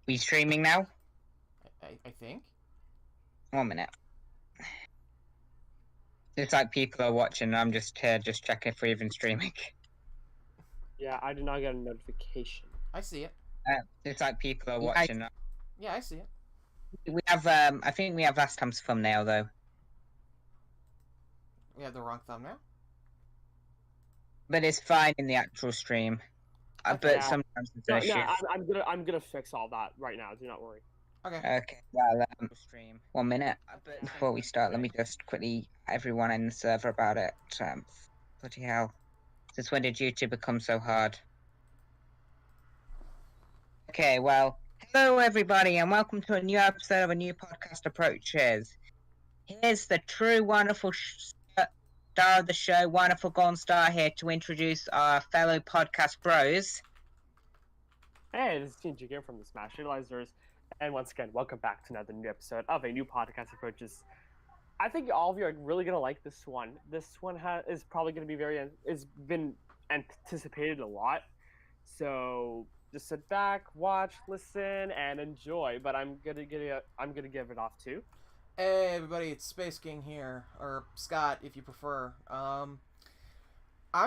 We streaming now? I think. 1 minute. It's like people are watching, and I'm just here, just checking if we're even streaming. Yeah, I did not get a notification. I see it. It's like people are watching. Yeah, I see it. We have, I think we have last time's thumbnail, though. We have the wrong thumbnail? But it's fine in the actual stream. But Yeah. sometimes it's an issue. I'm gonna fix all that right now. Do not worry. Okay. Okay, well, stream. 1 minute. But before we start, let me just quickly everyone in the server about it. Bloody hell. Since when did YouTube become so hard? Okay, well, hello everybody, and welcome to a new episode of a new podcast approaches. Here's the true wonderful star of the show, WAHderfulGoldenStar, here to introduce our fellow podcast bros. Hey, this is Team Jigger from the Datalyzers, and once again, welcome back to another new episode of a new podcast approaches. I think all of you are really gonna like this one. This one is probably gonna be it's been anticipated a lot. So just sit back, watch, listen, and enjoy. But I'm gonna give it off too. Hey everybody, it's SpaceKing here, or Scott if you prefer. I'm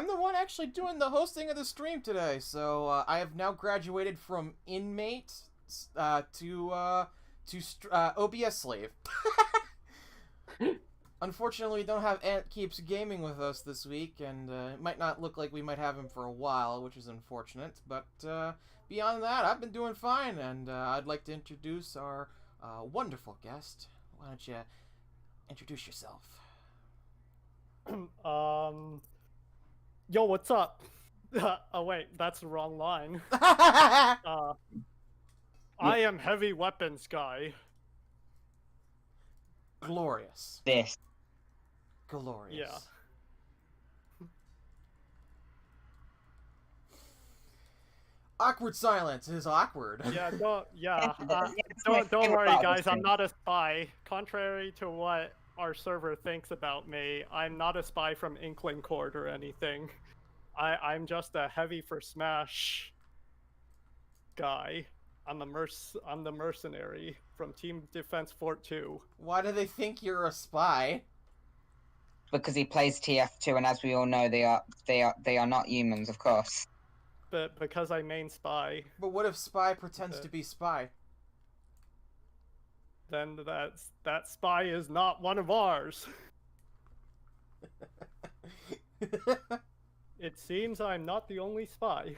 the one actually doing the hosting of the stream today, so I have now graduated from inmate to OBS slave. Unfortunately, we don't have AntKeepsGaming with us this week, and it might not look like we might have him for a while, which is unfortunate. But beyond that, I've been doing fine, and I'd like to introduce our wonderful guest. Why don't you introduce yourself? Yo, what's up? Oh wait, that's the wrong line. I am heavy weapons guy. Glorious. This. Glorious. Yeah. Awkward silence is awkward. Yeah, don't favorite worry, part of guys. the stream. I'm not a spy. Contrary to what our server thinks about me, I'm not a spy from Inkling Court or anything. I'm just a heavy for Smash guy. I'm the mercenary from Team Defense Fort 2. Why do they think you're a spy? Because he plays TF2, and as we all know, they are not humans, of course. But because I main spy, But what if spy pretends to be spy? then that spy is not one of ours. It seems I'm not the only spy.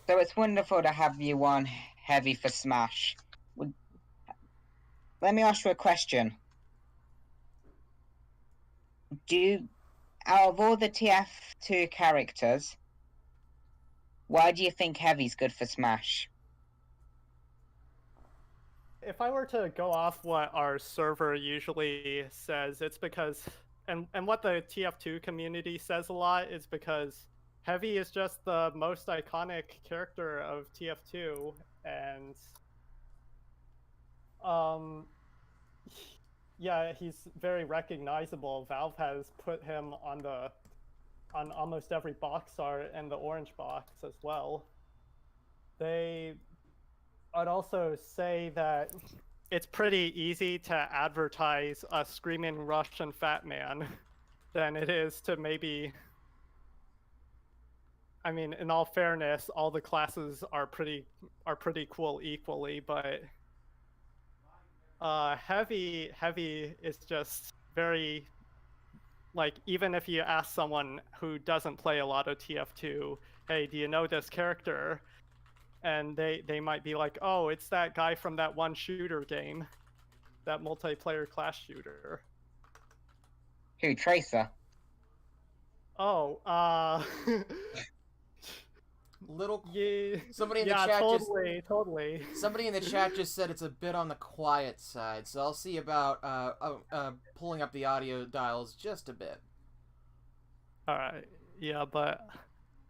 So it's wonderful to have you on heavy for Smash. Let me ask you a question. Out of all the TF2 characters, why do you think Heavy's good for Smash? If I were to go off what our server usually says, it's because, and what the TF2 community says a lot is because Heavy is just the most iconic character of TF2, and yeah, he's very recognizable. Valve has put him on almost every box art and the orange box as well. I'd also say that it's pretty easy to advertise a screaming Russian fat man than it is to maybe. I mean, in all fairness, all the classes are pretty cool equally, but heavy is just very, like, even if you ask someone who doesn't play a lot of TF2, hey, do you know this character? And they might be like, oh, it's that guy from that one shooter game, that multiplayer class shooter. Who, Tracer? Oh, yeah. Somebody in the chat totally. Somebody in the chat just said it's a bit on the quiet side, so I'll see about pulling up the audio dials just a bit. All right. Yeah, but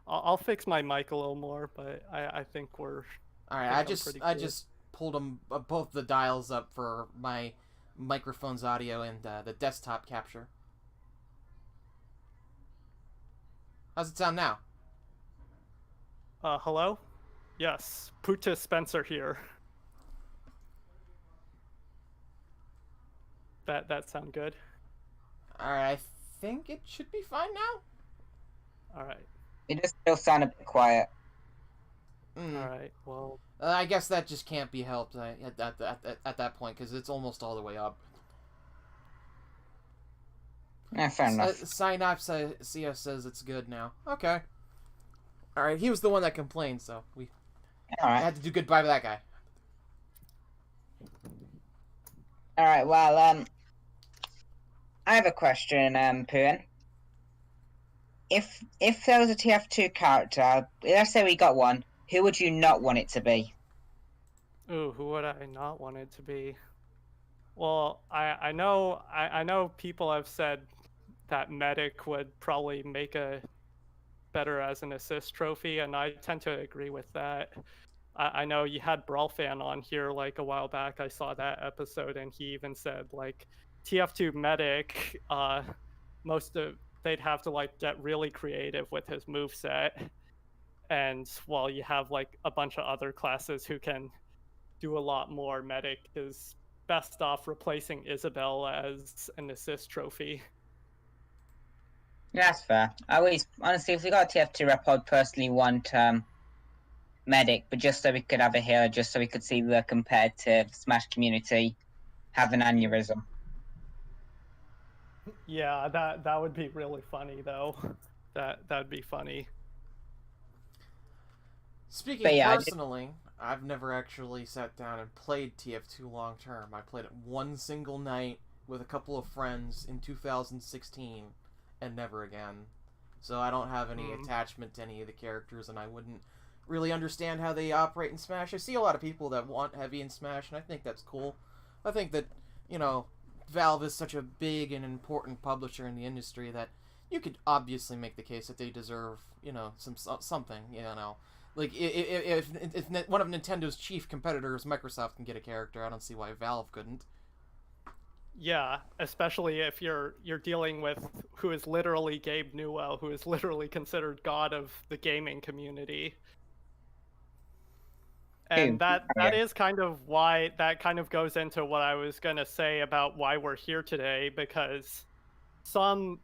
I'll fix my mic a little more, but I think we're. All right, I just pulled them both the dials up for my microphone's audio and the desktop capture. How's it sound now? Hello? Yes, Puta Spencer here. That sound good? Alright, I think it should be fine now. All right. It just still sound a bit quiet. All right. Well, I guess that just can't be helped at that point, because it's almost all the way up. Yeah, fair enough. Synopsis says it's good now. Okay. Alright, he was the one that complained, so we Alright. had to do goodbye to that guy. Alright, well, I have a question, Poohin. If there was a TF2 character, let's say we got one, who would you not want it to be? ooh, who would I not want it to be? Well, I know people have said that Medic would probably make a better as an assist trophy, and I tend to agree with that. I know you had Brawlfan on here like a while back. I saw that episode, and he even said like TF2 Medic, they'd have to like get really creative with his moveset. And while you have like a bunch of other classes who can do a lot more, Medic is best off replacing Isabel as an assist trophy. Yeah, that's fair. Honestly, if we got a TF2 rep, I'd personally want Medic, but just so we could have a healer, just so we could see the competitive Smash community have an aneurysm. Yeah, that would be really funny though. That'd be funny. Speaking personally, I've never actually sat down and played TF2 long term. I played it one single night with a couple of friends in 2016, and never again. So I don't have any attachment to any of the characters, and I wouldn't really understand how they operate in Smash. I see a lot of people that want Heavy in Smash, and I think that's cool. I think that, you know, Valve is such a big and important publisher in the industry that you could obviously make the case that they deserve, you know, something, you know. Like, if one of Nintendo's chief competitors, Microsoft, can get a character, I don't see why Valve couldn't. Yeah, especially if you're dealing with who is literally Gabe Newell, who is literally considered god of the gaming community. And that is kind of why that kind of goes into what I was going to say about why we're here today, because some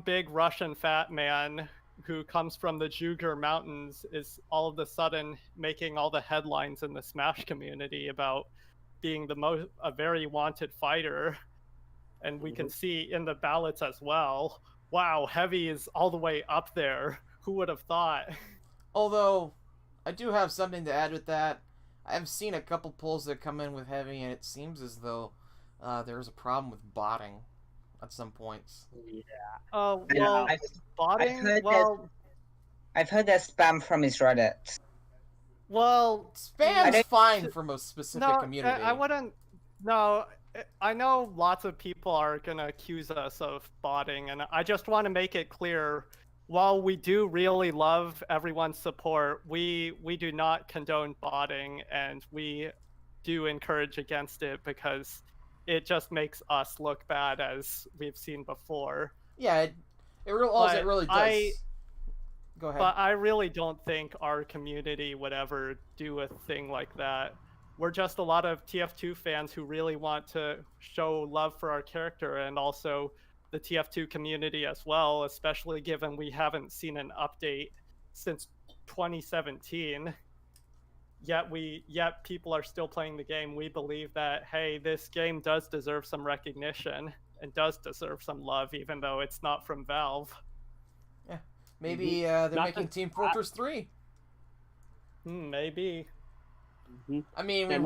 big Russian fat man who comes from the Jugur Mountains is all of a sudden making all the headlines in the Smash community about being a very wanted fighter. And we can see in the ballots as well, wow, Heavy is all the way up there. Who would have thought? Although, I do have something to add with that. I've seen a couple polls that come in with Heavy, and it seems as though there's a problem with botting at some points. Yeah. Well, botting. I've heard there's spam from his Reddit. Well, spam's fine from a specific community. I wouldn't. No, I know lots of people are gonna accuse us of botting, and I just want to make it clear. While we do really love everyone's support, we do not condone botting, and we do encourage against it because it just makes us look bad, as we've seen before. Yeah, it really does. Go ahead. But I really don't think our community would ever do a thing like that. We're just a lot of TF2 fans who really want to show love for our character, and also the TF2 community as well, especially given we haven't seen an update since 2017. Yet people are still playing the game. We believe that, hey, this game does deserve some recognition and does deserve some love, even though it's not from Valve. Yeah, maybe they're making Team Fortress 3. Maybe. I mean, we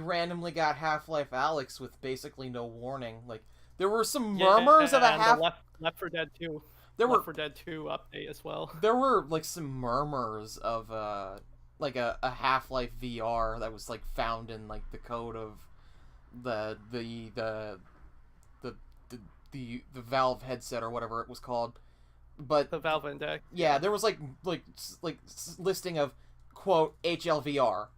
randomly got Half-Life Alyx with basically no warning. Like, there were some murmurs of a Left 4 Dead 2. Left 4 Dead 2 update as well. There were like some murmurs of like a Half-Life VR that was like found in like the code of the Valve headset or whatever it was called. But the Valve Index. Yeah, there was like listing of quote HLVR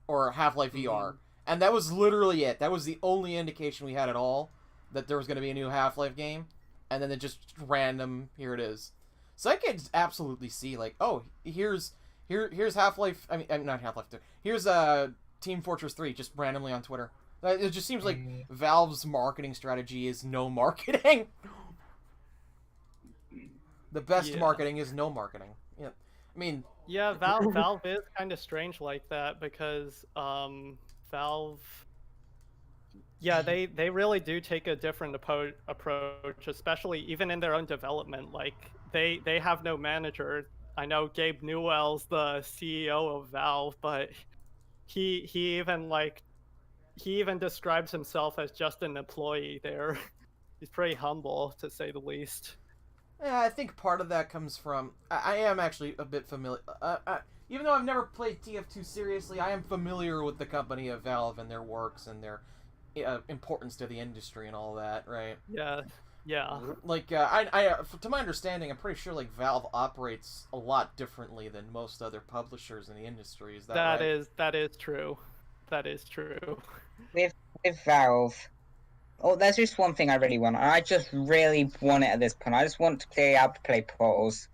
or Half-Life VR, and that was literally it. That was the only indication we had at all that there was going to be a new Half-Life game, and then it just random, here it is. So I could absolutely see, like, oh, here's Here's Half-Life. I mean, not Half-Life 2. Here's Team Fortress 3, just randomly on Twitter. It just seems like Valve's marketing strategy is no marketing. The best marketing is no marketing. Yeah, I mean. Yeah, Valve is kind of strange like that because Valve. Yeah, they really do take a different approach, especially even in their own development. Like they have no manager. I know Gabe Newell's the CEO of Valve, but he even describes himself as just an employee there. He's pretty humble, to say the least. Yeah, I think part of that comes from... I am actually a bit familiar... even though I've never played TF2 seriously, I am familiar with the company of Valve and their works and their importance to the industry and all that, right? Yeah. Like, to my understanding, I'm pretty sure like Valve operates a lot differently than most other publishers in the industry. Is that right? That is true. That is true. With Valve, there's just one thing I really want. I just really want it at this point. I just want to be able to play Portals.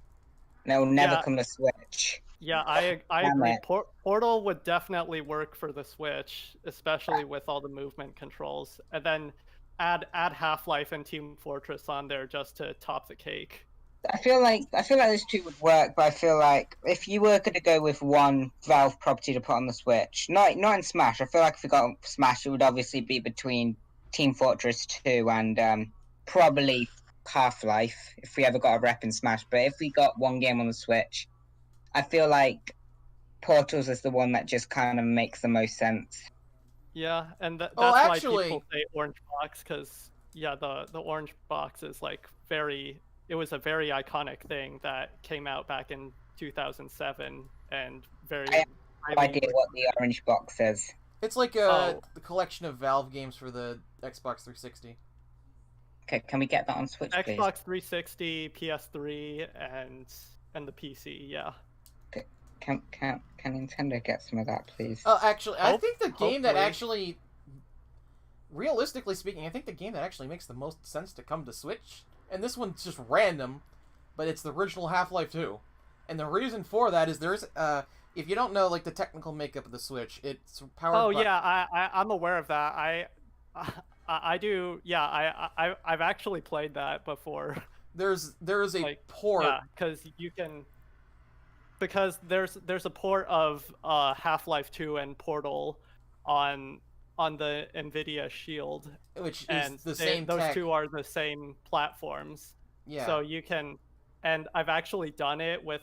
And it will never come to Switch. Yeah, I agree. Portal would definitely work for the Switch, especially with all the movement controls. And then add Half-Life and Team Fortress on there just to top the cake. I feel like those two would work, but I feel like if you were going to go with one Valve property to put on the Switch, not in Smash, I feel like if we got Smash, it would obviously be between Team Fortress 2 and probably Half-Life, if we ever got a rep in Smash. But if we got one game on the Switch, I feel like Portals is the one that just kind of makes the most sense. Yeah, and that's why people say Orange Box, because the Orange Box is like it was a very iconic thing that came out back in 2007 and very. I have no idea what the Orange Box is. It's like the collection of Valve games for the Xbox 360. Okay, can we get that on Switch, please? Xbox 360, PS3, and the PC. Yeah. Can Nintendo get some of that, please? Oh, actually, I think the game that actually, realistically speaking, I think the game that actually makes the most sense to come to Switch, and this one's just random, but it's the original Half-Life 2. And the reason for that is there's, if you don't know, like, the technical makeup of the Switch, it's powered by... Oh, yeah, I'm aware of that. I do, yeah, I've actually played that before. There's a port... Yeah, because there's a port of Half-Life 2 and Portal on the NVIDIA Shield, which is the same those tech. two are the same platforms. Yeah. So you can, and I've actually done it with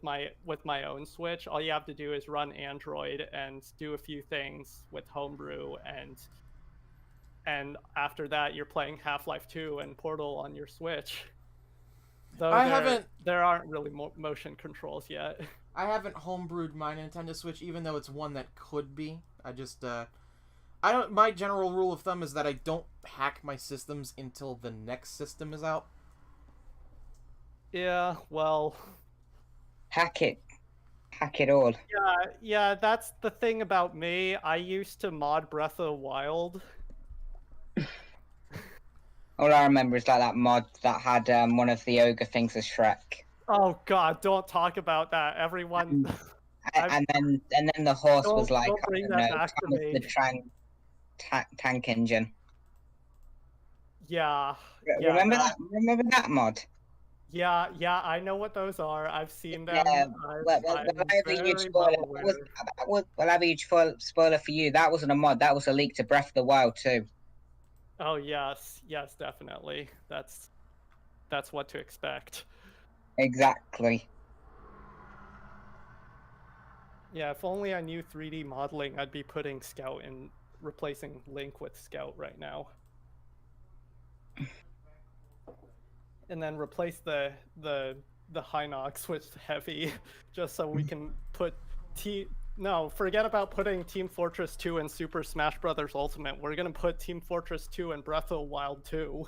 my own Switch. All you have to do is run Android and do a few things with Homebrew, and after that you're playing Half-Life 2 and Portal on your Switch. Though there aren't really motion controls yet. I haven't homebrewed my Nintendo Switch, even though it's one that could be. My general rule of thumb is that I don't hack my systems until the next system is out. Yeah, well... Hack it all. Yeah, that's the thing about me. I used to mod Breath of the Wild. All I remember is like that mod that had one of the ogre things as Shrek. Oh God! Don't talk about that. Everyone. And then the horse was like, don't bring that back to me. The tank engine. Yeah. Remember that? Remember that mod? Yeah, I know what those are. I've seen them. Yeah. Whatever huge spoiler for you, that wasn't a mod. That was a leak to Breath of the Wild too. Oh yes, definitely. That's what to expect. Exactly. Yeah, if only I knew 3D modeling, I'd be putting Scout and replacing Link with Scout right now. And then replace the Hinox with Heavy, just so we can put No, forget about putting Team Fortress 2 in Super Smash Bros. Ultimate. We're gonna put Team Fortress 2 in Breath of the Wild 2.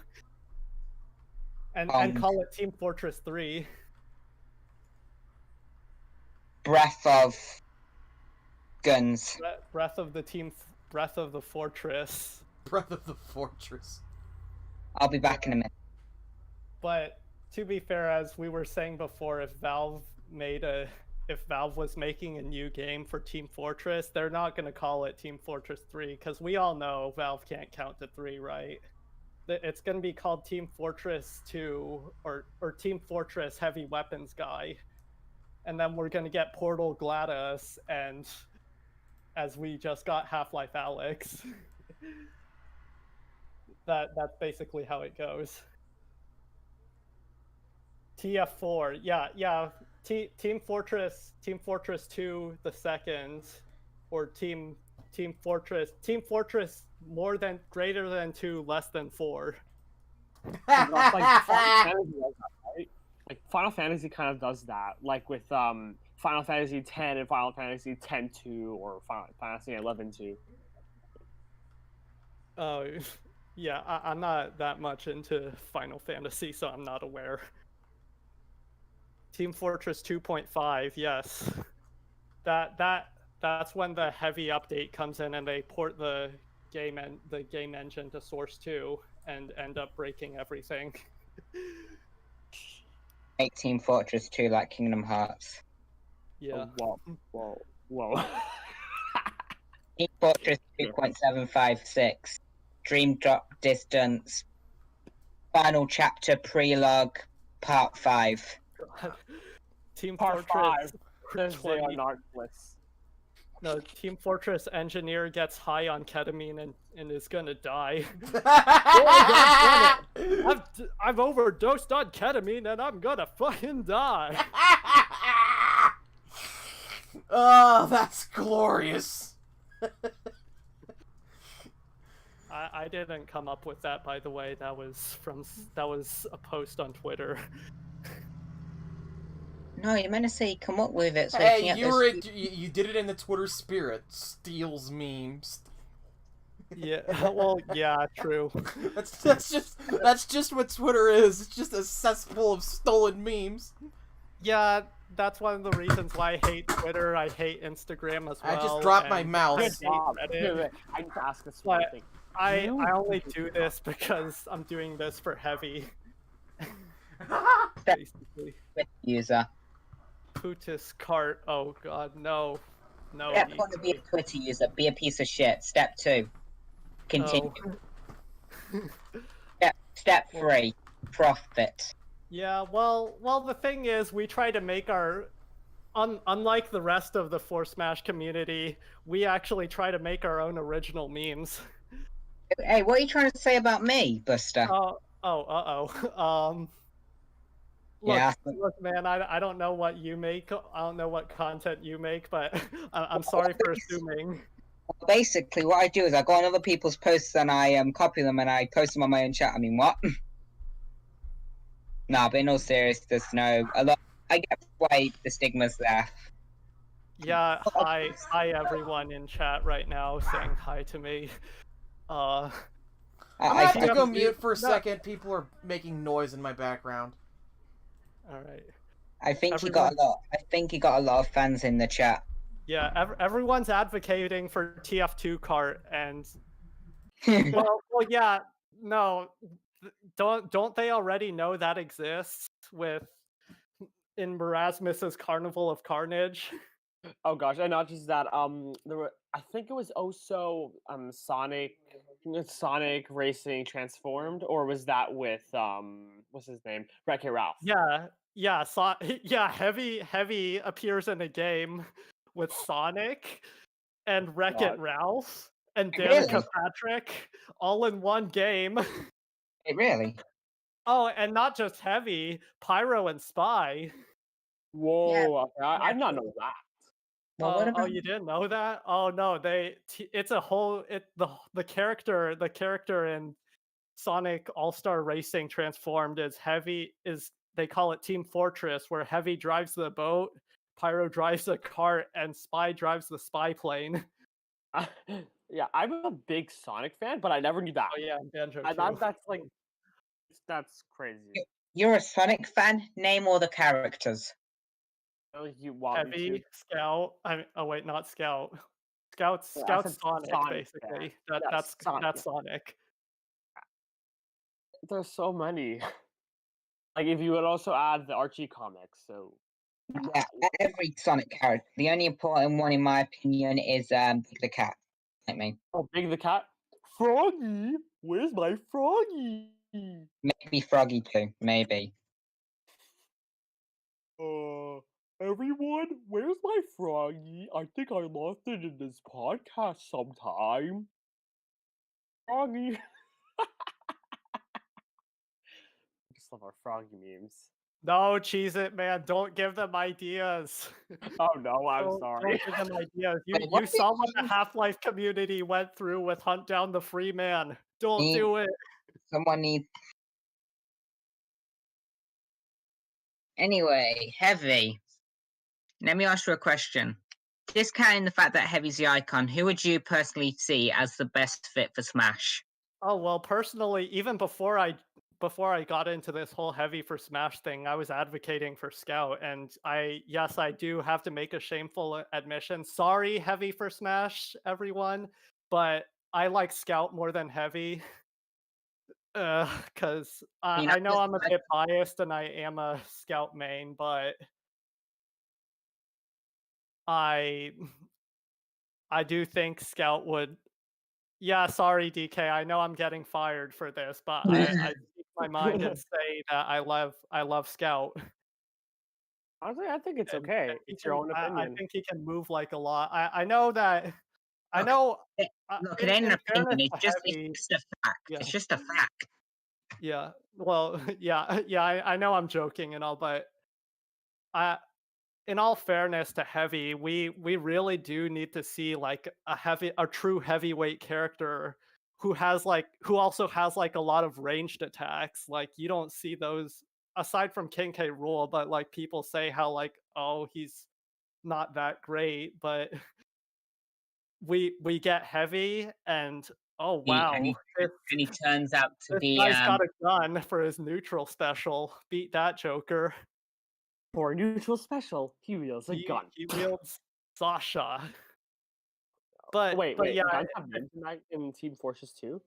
And call it Team Fortress 3. Breath of Guns. Breath of the Fortress. Breath of the Fortress. I'll be back in a minute. But to be fair, as we were saying before, if Valve made a if Valve was making a new game for Team Fortress, they're not going to call it Team Fortress 3 because we all know Valve can't count to 3, right? It's going to be called Team Fortress 2 or Team Fortress Heavy Weapons Guy. And then we're going to get Portal GLaDOS, and as we just got Half-Life Alyx. That's basically how it goes. TF4, yeah. Team Fortress 2 the second, or Team Fortress greater than 2, less than 4. That's like Final Fantasy does that, right? Like Final Fantasy kind of does that, like with Final Fantasy X and Final Fantasy X-2 or Final Fantasy XI-2. Oh, yeah. I'm not that much into Final Fantasy, so I'm not aware. Team Fortress 2.5, yes. That's when the heavy update comes in and they port the game engine to Source 2 and end up breaking everything. Make Team Fortress 2 like Kingdom Hearts. Yeah. Whoa. Team Fortress 2.756. Dream Drop Distance. Final Chapter Prelogue Part 5. Team Part Fortress 5. They are not bliss. No, Team Fortress engineer gets high on ketamine and is gonna die. I've overdosed on ketamine and I'm gonna fucking die. Oh, that's glorious. I didn't come up with that, by the way. That was a post on Twitter. No, you're meant to say come up with it. So Hey, you did it in the Twitter spirit. Steals memes. Yeah, well, yeah, true. That's just what Twitter is. It's just a cesspool of stolen memes. Yeah, that's one of the reasons why I hate Twitter. I hate Instagram as well. I just dropped my mouse. Good job. I need to ask this one thing. I only do this because I'm doing this for heavy. Basically. User. Putis cart. Oh god, no. No. Step 1 to be a Twitter user. Be a piece of shit. Step 2. Continue. Step 3. Profit. Yeah, well, the thing is, we try to make our... unlike the rest of the For Smash community, we actually try to make our own original memes. Hey, what are you trying to say about me, Buster? Look, man, I don't know what you make. I don't know what content you make, but I'm sorry for assuming. Basically, what I do is I go on other people's posts and I copy them and I post them on my own chat. I mean, what? Nah, but in all seriousness, no. I get why the stigma's there. Yeah, hi everyone in chat right now saying hi to me. I'm gonna have to go mute for a second. People are making noise in my background. All right. I think he got a lot of fans in the chat. Yeah, everyone's advocating for TF2 cart, and well, yeah, no, don't they already know that exists in Marasmus's Carnival of Carnage? Oh gosh, and not just that. There were, I think it was also Sonic Racing Transformed, or was that with what's his name, Wreck-It Ralph? Yeah, Heavy appears in a game with Sonic and Wreck-It Ralph and Danica Patrick all in one game. Hey, really? Oh, and not just Heavy, Pyro and Spy. Whoa, yeah. I did not know that. Well, oh, you didn't know that? Oh no, it's a whole the character in Sonic All-Star Racing Transformed is Heavy they call it Team Fortress, where Heavy drives the boat, Pyro drives the cart, and Spy drives the spy plane. Yeah, I'm a big Sonic fan, but I never knew that. Oh yeah, Banjo too. That's crazy. You're a Sonic fan? Name all the characters. You want Heavy, Scout. Not Scout. Scout's Sonic, basically. Yeah. That's Sonic. There's so many. Like if you would also add the Archie comics, so Yeah, every Sonic character. The only important one, in my opinion, is the cat. I mean, Oh, Big the cat. Froggy, where's my Froggy? maybe Froggy too. Maybe. Everyone, where's my Froggy? I think I lost it in this podcast sometime. Froggy. I just love our Froggy memes. No, Cheese It Man, don't give them ideas. Oh no, I'm Don't sorry. give them ideas. Wait, what You did saw what the you- Half-Life community went through with Hunt Down the Free Man. Don't Need- do it. Someone needs. Anyway, Heavy. Let me ask you a question. Discounting the fact that Heavy's the icon, who would you personally see as the best fit for Smash? Oh well, personally, even before I got into this whole Heavy for Smash thing, I was advocating for Scout, and I do have to make a shameful admission. Sorry, Heavy for Smash, everyone, but I like Scout more than Heavy. Because I know I'm a bit biased and I am a Scout main, but I do think Scout would. Yeah, sorry, DK. I know I'm getting fired for this, but I speak my mind and say that I love Scout. Honestly, I think it's And okay. he It's your can- own I opinion. think he can move like a lot. I know that. I Look, know. Look, it ain't an opinion. fairness It's to just, Heavy, it's just a fact. Yeah. It's just a fact. yeah. Well, yeah. I know I'm joking and all, but in all fairness to Heavy, we really do need to see like a true heavyweight character who also has like a lot of ranged attacks. Like you don't see those aside from King K. Rool, but like people say how like, oh, he's not that great, but we get Heavy and oh wow, And he turns out to this be guy's got a gun for his neutral special. Beat that, Joker. For a neutral special, he wields a gun. He wields Sasha. But Wait, yeah, guns have names in Team Fortress 2?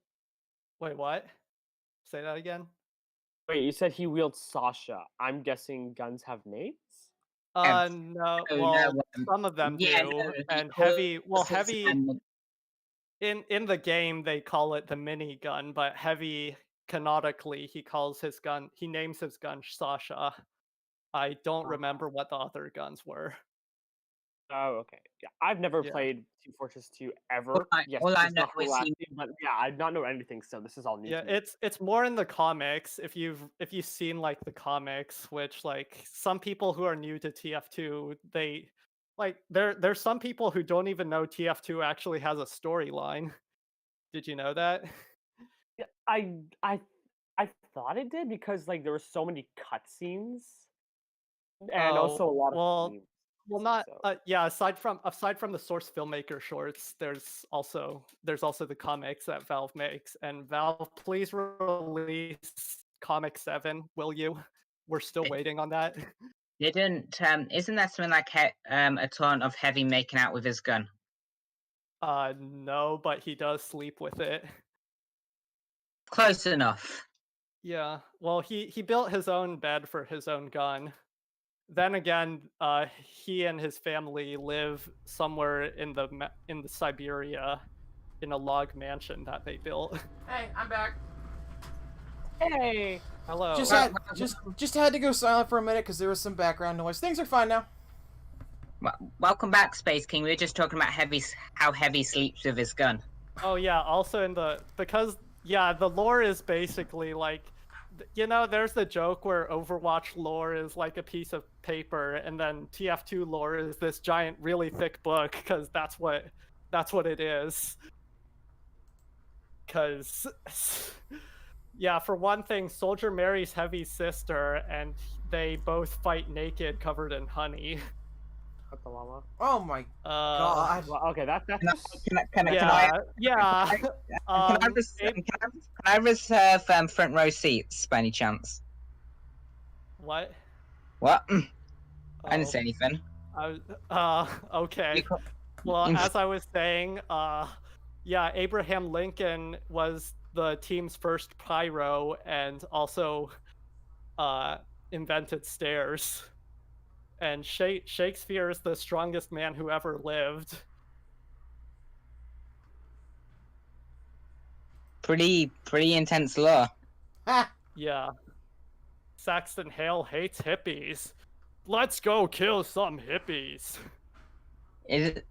wait, what? Say that again. Wait, you said he wields Sasha. I'm guessing guns have names? No, no, well, some of them yeah, do, no, and because- Heavy. Well, Heavy and in the game they call it the mini gun, but Heavy canonically he names his gun Sasha. I don't remember what the other guns were. Oh, okay. Yeah, I've never Yeah. played Team Fortress 2 ever. Yes, all I it's know not the is last he- team, but yeah, I do not know anything, so this is all new Yeah, to me. it's more in the comics. If you've seen like the comics, which like some people who are new to TF2, they like there's some people who don't even know TF2 actually has a storyline. Did you know that? Yeah, I thought it did because like there were so many cutscenes and also a lot of memes, well, not so. yeah. Aside from the Source Filmmaker shorts, there's also the comics that Valve makes. And Valve, please release Comic 7, will you? We're still waiting on that. Isn't that something like a taunt of Heavy making out with his gun? No, but he does sleep with it. Close enough. Yeah. Well, he built his own bed for his own gun. Then again, he and his family live somewhere in the Siberia, in a log mansion that they built. Hey, I'm back. Hey! Hello. Just had to go silent for a minute because there was some background noise. Things are fine now. Welcome back, SpaceKing. We were just talking about how Heavy sleeps with his gun. Oh yeah. Also because the lore is basically like, there's the joke where Overwatch lore is like a piece of paper, and then TF2 lore is this giant, really thick book, because that's what it is. Because, yeah, for one thing, Soldier marries Heavy's sister, and they both fight naked, covered in honey. Cut the llama. Oh my god. Well, okay, that's Can I reserve front row seats by any chance? What? What? I didn't Oh. say anything. Okay. Well, as I was saying, Abraham Lincoln was the team's first pyro and also invented stairs. And Shakespeare is the strongest man who ever lived. Pretty intense lore. Ha! Yeah. Saxton Hale hates hippies. Let's go kill some hippies. Isn't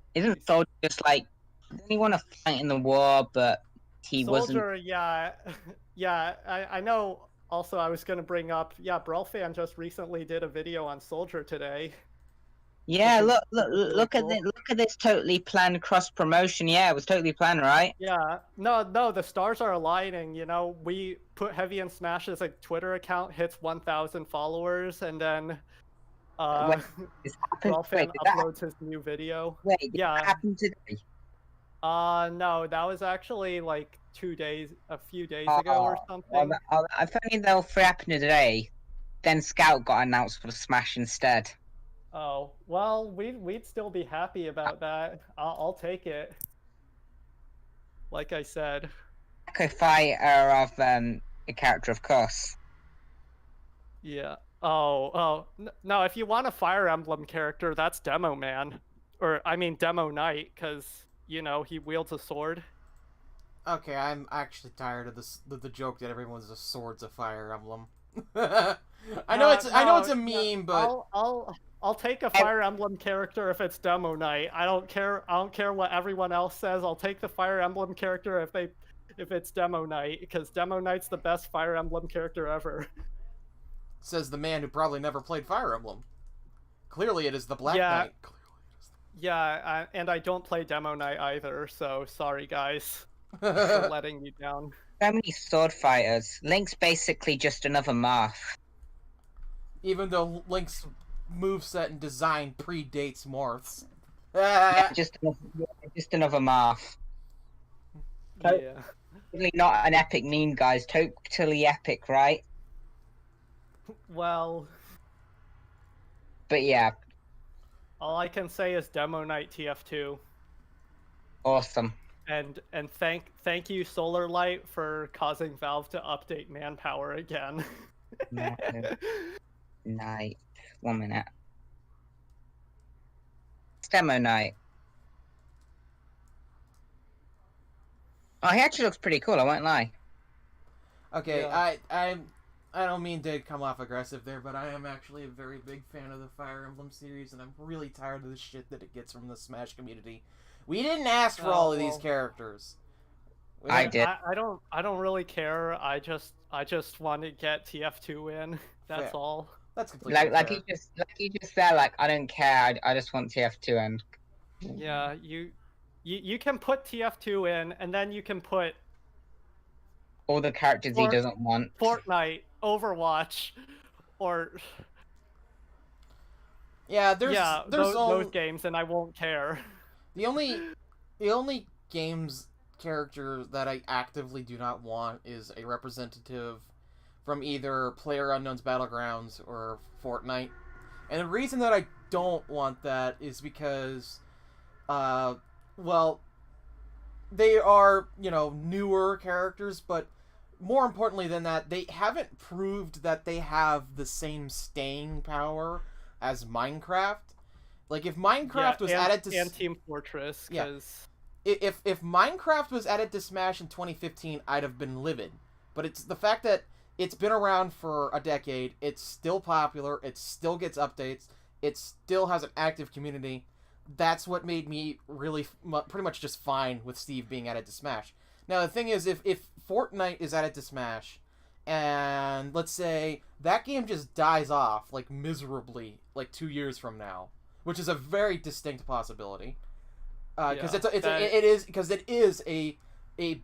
Soldier just like, didn't he want to fight in the war, but he wasn't? Soldier, yeah. Yeah, I know. Also, I was going to bring up, yeah, Brolfan just recently did a video on Soldier today. Yeah, Which is look really cool. look at this totally planned cross promotion. Yeah, it was totally planned, right? Yeah, no, the stars are aligning. You know, we put Heavy and Smash as a Twitter account hits 1,000 followers, and then Wait, this happened. Brolfan Wait, did that, uploads his new video. wait, did Yeah. that happen today? No, that was actually like a few days ago or something. If only they'll free happening today, then Scout got announced for Smash instead. Oh, well, we'd still be happy about that. I'll take it. Like I said. Echo Fighter of a character, of course. Yeah. Oh, no, if you want a Fire Emblem character, that's Demo Man. Or, I mean, Demo Knight, because, you know, he wields a sword. Okay, I'm actually tired of the joke that everyone's a Swords of Fire Emblem. I know it's a meme, but I'll take a Fire Emblem character if it's Demo Knight. I don't care what everyone else says. I'll take the Fire Emblem character if it's Demo Knight, because Demo Knight's the best Fire Emblem character ever. says the man who probably never played Fire Emblem. Clearly, it is the Black Yeah. Knight. Yeah, and I don't play Demo Knight either, so sorry guys for letting you down. So many sword fighters. Link's basically just another Marth. Even though Link's moveset and design predates Morph's. Yeah, just another Marth. Yeah. Totally not an epic meme, guys. Totally epic, right? Well, But yeah, all I can say is Demo Knight TF2. awesome. And thank you Solar Light for causing Valve to update Manpower again. Night. 1 minute. It's Demo Night. Oh, he actually looks pretty cool, I won't lie. Okay, Yeah. I don't mean to come off aggressive there, but I am actually a very big fan of the Fire Emblem series, and I'm really tired of the shit that it gets from the Smash community. We didn't ask for all of these characters. I did. I don't really care. I just want to get TF2 in. That's Fair. all. That's completely Like fair. he just said, like, I don't care, I just want TF2 in. Yeah, you can put TF2 in, and then you can put All the characters he doesn't want. Fortnite, Overwatch, or Yeah, there's those games, and I won't care. the only games character that I actively do not want is a representative from either PlayerUnknown's Battlegrounds or Fortnite. And the reason that I don't want that is because well, they are, newer characters, but more importantly than that, they haven't proved that they have the same staying power as Minecraft. Like, if Minecraft was added to... And Team Fortress, because... Yeah. If Minecraft was added to Smash in 2015, I'd have been livid. But it's the fact that it's been around for a decade, it's still popular, it still gets updates, it still has an active community. That's what made me really pretty much just fine with Steve being added to Smash. Now, the thing is, if Fortnite is added to Smash, and let's say that game just dies off, like, miserably, like, 2 years from now, which is a very distinct possibility, because it is a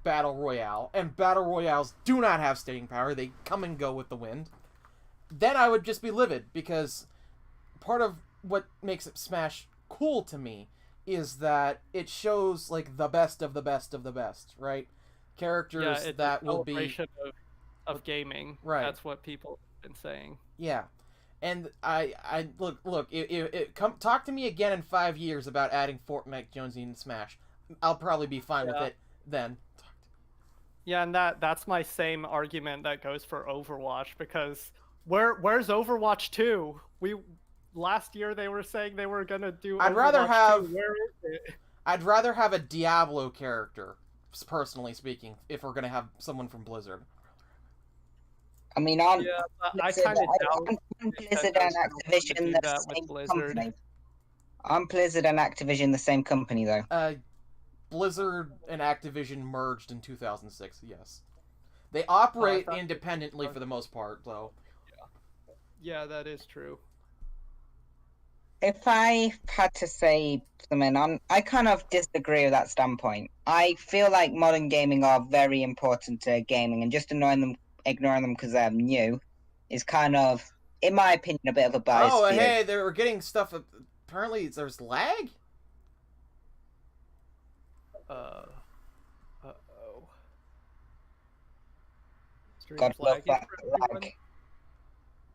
battle royale, and battle royales do not have staying power, they come and go with the wind, then I would just be livid, because part of what makes Smash cool to me is that it shows, like, the best of the best of the best, right? Characters that will be of gaming. Right. That's what people have been saying. Yeah. And I look, talk to me again in 5 years about adding Fortnite Jonesy in Smash. I'll probably be fine with it then. Yeah, and that's my same argument that goes for Overwatch, because where's Overwatch 2? last year they were saying they were gonna do. I'd rather Overwatch have- 2. Where is it? I'd rather have a Diablo character, personally speaking, if we're gonna have someone from Blizzard. I mean, aren't Yeah, but I Blizzard, kind of doubt. aren't Blizzard and Nintendo's gonna want to Activision do the that with same Blizzard. company? Aren't Blizzard and Activision the same company, though? Blizzard and Activision merged in 2006. Yes, they operate thought- independently for the most part, though. Yeah, that is true. If I had to say something, I kind of disagree with that standpoint. I feel like modern gaming are very important to gaming, and just ignoring them because they're new is kind of, in my opinion, a bit of a bias. Oh, view. hey, they were getting stuff. Apparently, there's lag. Uh-oh. Stream's God love lagging that for everyone. lag.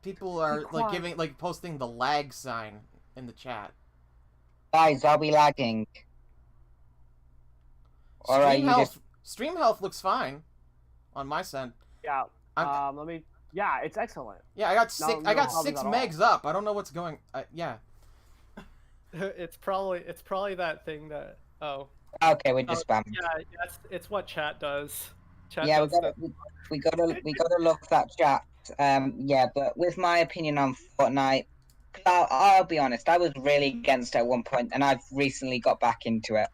People are quiet. posting the lag sign in the chat. Guys, are we lagging? All right, Stream you health. just Stream health looks fine on my side. Yeah. I'm- Let me. Yeah, it's excellent. Yeah, I got six. No I got problems 6 at all. megs up. I don't know what's going. Yeah. It's probably that thing that. Oh. okay. We're just spamming. Yeah, it's what chat does. Chat Yeah, does we gotta look that chat. Yeah, but with my opinion on Fortnite, I'll be honest, I was really against it at one point, and I've recently got back into it.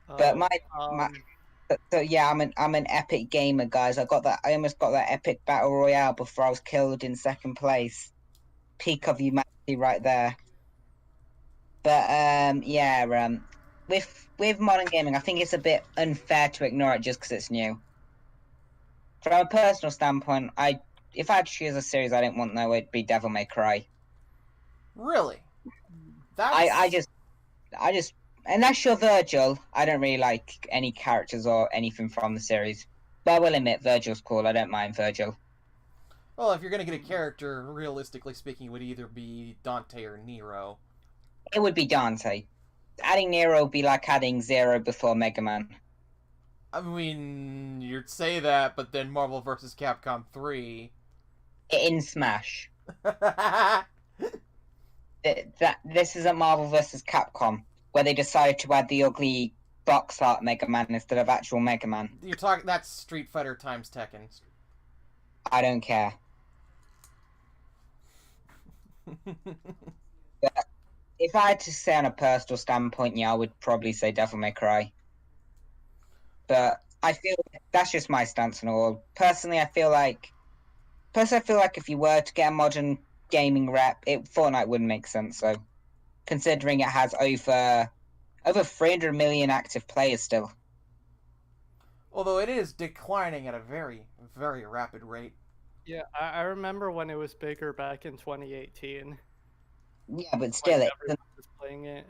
But so yeah, I'm an epic gamer, guys. I almost got that epic battle royale before I was killed in second place. Peak of humanity right there. But yeah, with modern gaming, I think it's a bit unfair to ignore it just because it's new. From a personal standpoint, if I had to choose a series I didn't want, though, it'd be Devil May Cry. Really? That's... I just, unless you're Virgil, I don't really like any characters or anything from the series. But I will admit, Virgil's cool. I don't mind Virgil. Well, if you're gonna get a character, realistically speaking, it would either be Dante or Nero. It would be Dante. Adding Nero would be like adding Zero before Mega Man. I mean, you'd say that, but then Marvel vs. Capcom 3. In Smash. This isn't Marvel vs. Capcom, where they decided to add the ugly box art Mega Man instead of actual Mega Man. You're talking. That's Street Fighter times Tekken. I don't care. If I had to say on a personal standpoint, yeah, I would probably say Devil May Cry. But I feel that's just my stance on all. Personally, I feel like if you were to get a modern gaming rep, Fortnite wouldn't make sense. So, considering it has over 300 million active players still. Although it is declining at a very, very rapid rate. Yeah, I remember when it was bigger back in 2018. Yeah, but still, Like, everyone was playing it.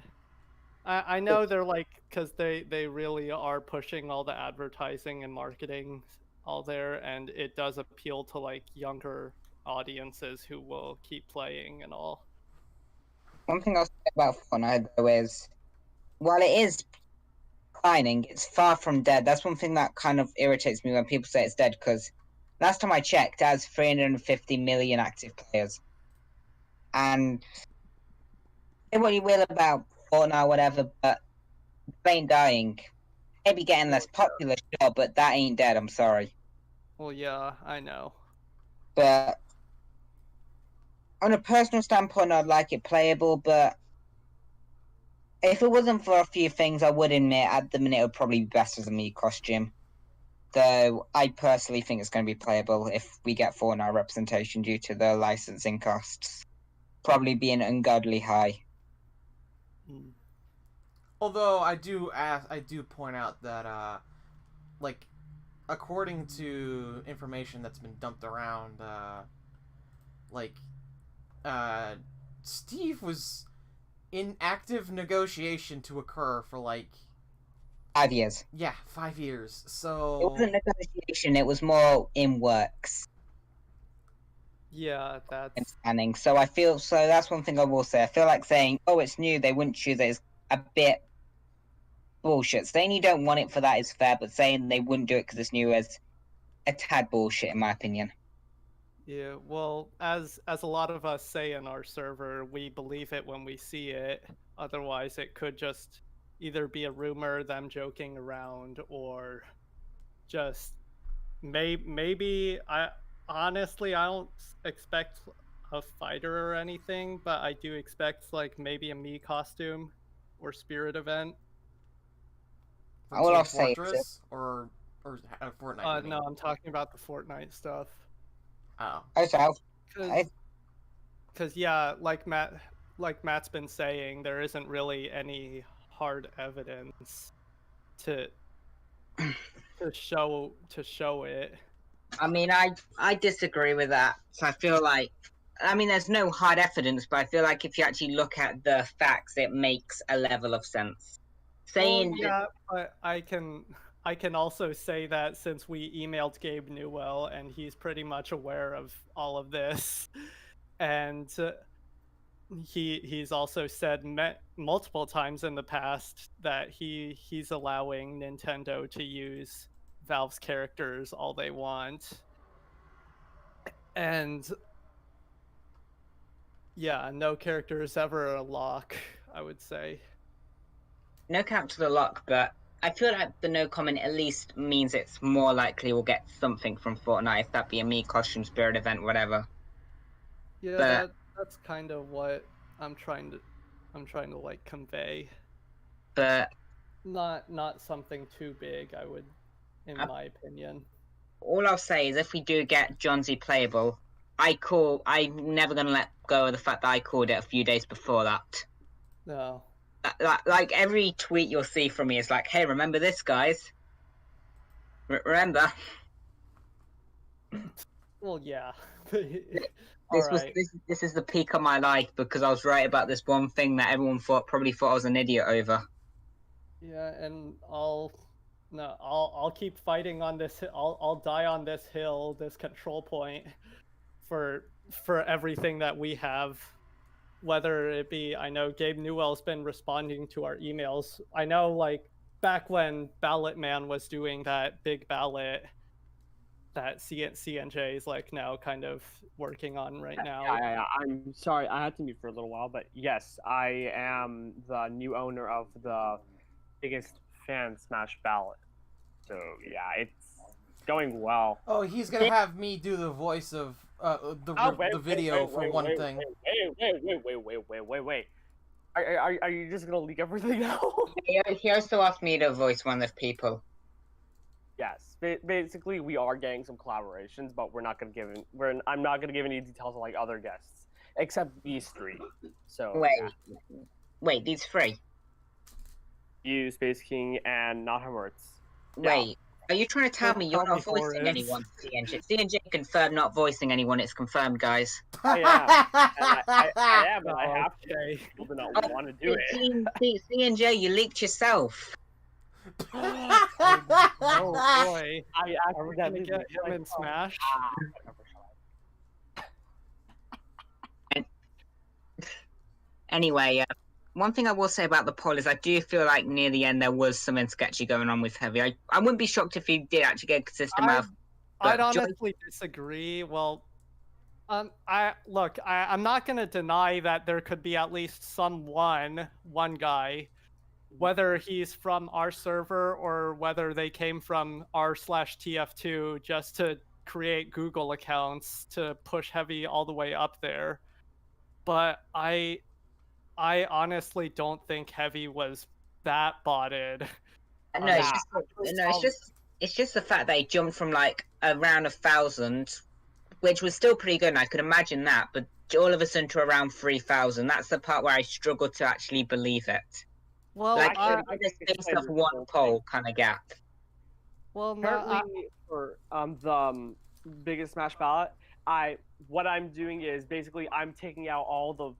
I know they're like, because they really are pushing all the advertising and marketing all there, and it does appeal to like younger audiences who will keep playing and all. One thing I'll say about Fortnite though is, while it is declining, it's far from dead. That's one thing that kind of irritates me when people say it's dead, because last time I checked, it has 350 million active players. And say what you will about Fortnite or whatever, but it ain't dying. Maybe getting less popular, sure, but that ain't dead, I'm sorry. Well, yeah, I know. But on a personal standpoint, I'd like it playable, but if it wasn't for a few things, I would admit at the minute it would probably be best as a Mii costume. Though I personally think it's going to be playable if we get Fortnite representation due to the licensing costs probably being ungodly high. Although I do point out that, like, according to information that's been dumped around, Steve was in active negotiation to occur for, like... 5 years. Yeah, 5 years, so... It wasn't negotiation, it was more in works. Yeah, that's... And planning. So that's one thing I will say. I feel like saying, oh, it's new, they wouldn't choose it is a bit bullshit. Saying you don't want it for that is fair, but saying they wouldn't do it because it's new is a tad bullshit, in my opinion. Yeah, well, as a lot of us say in our server, we believe it when we see it. Otherwise, it could just either be a rumor, them joking around, or just maybe I honestly I don't expect a fighter or anything, but I do expect like maybe a me costume or spirit event. For All Team I'll say is that, Fortress or Fortnite, you mean? No, I'm talking about the Fortnite stuff. Oh. also, I, Because yeah, like Matt's been saying, there isn't really any hard evidence to show it. I mean, I disagree with that. So I feel like, I mean, there's no hard evidence, but I feel like if you actually look at the facts, it makes a level of sense. Saying yeah, but I can also say that since we emailed Gabe Newell and he's pretty much aware of all of this, and he's also said multiple times in the past that he's allowing Nintendo to use Valve's characters all they want. And yeah, no character is ever a lock, I would say. no count to the lock, but I feel like the no comment at least means it's more likely we'll get something from Fortnite, if that be a me costume, spirit event, whatever. Yeah, But that's kind of what I'm trying to like convey. but Not something too big, I would, in my opinion. all I'll say is if we do get John Z playable, I'm never gonna let go of the fact that I called it a few days before that. No. Like every tweet you'll see from me is like, "Hey, remember this, guys? Remember?" Well, yeah. This was this is the peak of my life because I was right about this one thing that everyone probably thought I was an idiot over. Yeah, and I'll keep fighting on this. I'll die on this hill, this control point, for everything that we have. Whether it be, I know Gabe Newell's been responding to our emails. I know, like back when Ballot Man was doing that big ballot, that CNJ is like now kind of working on right now. Yeah. I'm sorry, I had to mute for a little while, but yes, I am the new owner of the biggest fan Smash ballot. So yeah, it's going well. Oh, he's gonna have me do the voice of the video for one thing. Wait. Are you just gonna leak everything now? He also asked me to voice one of the people. Yes, basically we are getting some collaborations, but we're not gonna give I'm not gonna give any details on like other guests, except these three. So Wait, these three. You, SpaceKing, and NotHemWords. Wait, are you trying to tell me you're not voicing anyone? CNJ confirmed not voicing anyone. It's confirmed, guys. I am, but I have to. People do not want to do it. CNJ, you leaked yourself. Oh boy! Are we gonna get him in Smash? Anyway, one thing I will say about the poll is I do feel like near the end there was something sketchy going on with Heavy. I wouldn't be shocked if he did actually get a consistent amount. I'd honestly disagree. Well, I'm not gonna deny that there could be at least one guy, whether he's from our server or whether they came from r/TF2 just to create Google accounts to push Heavy all the way up there. But I honestly don't think Heavy was that botted. No, it's just the fact that he jumped from like around 1,000, which was still pretty good, and I could imagine that, but all of a sudden to around 3,000. That's the part where I struggle to actually believe it. Well, like it's based off one poll kind of gap. Well, apparently for the biggest Smash ballot, what I'm doing is basically I'm taking out all the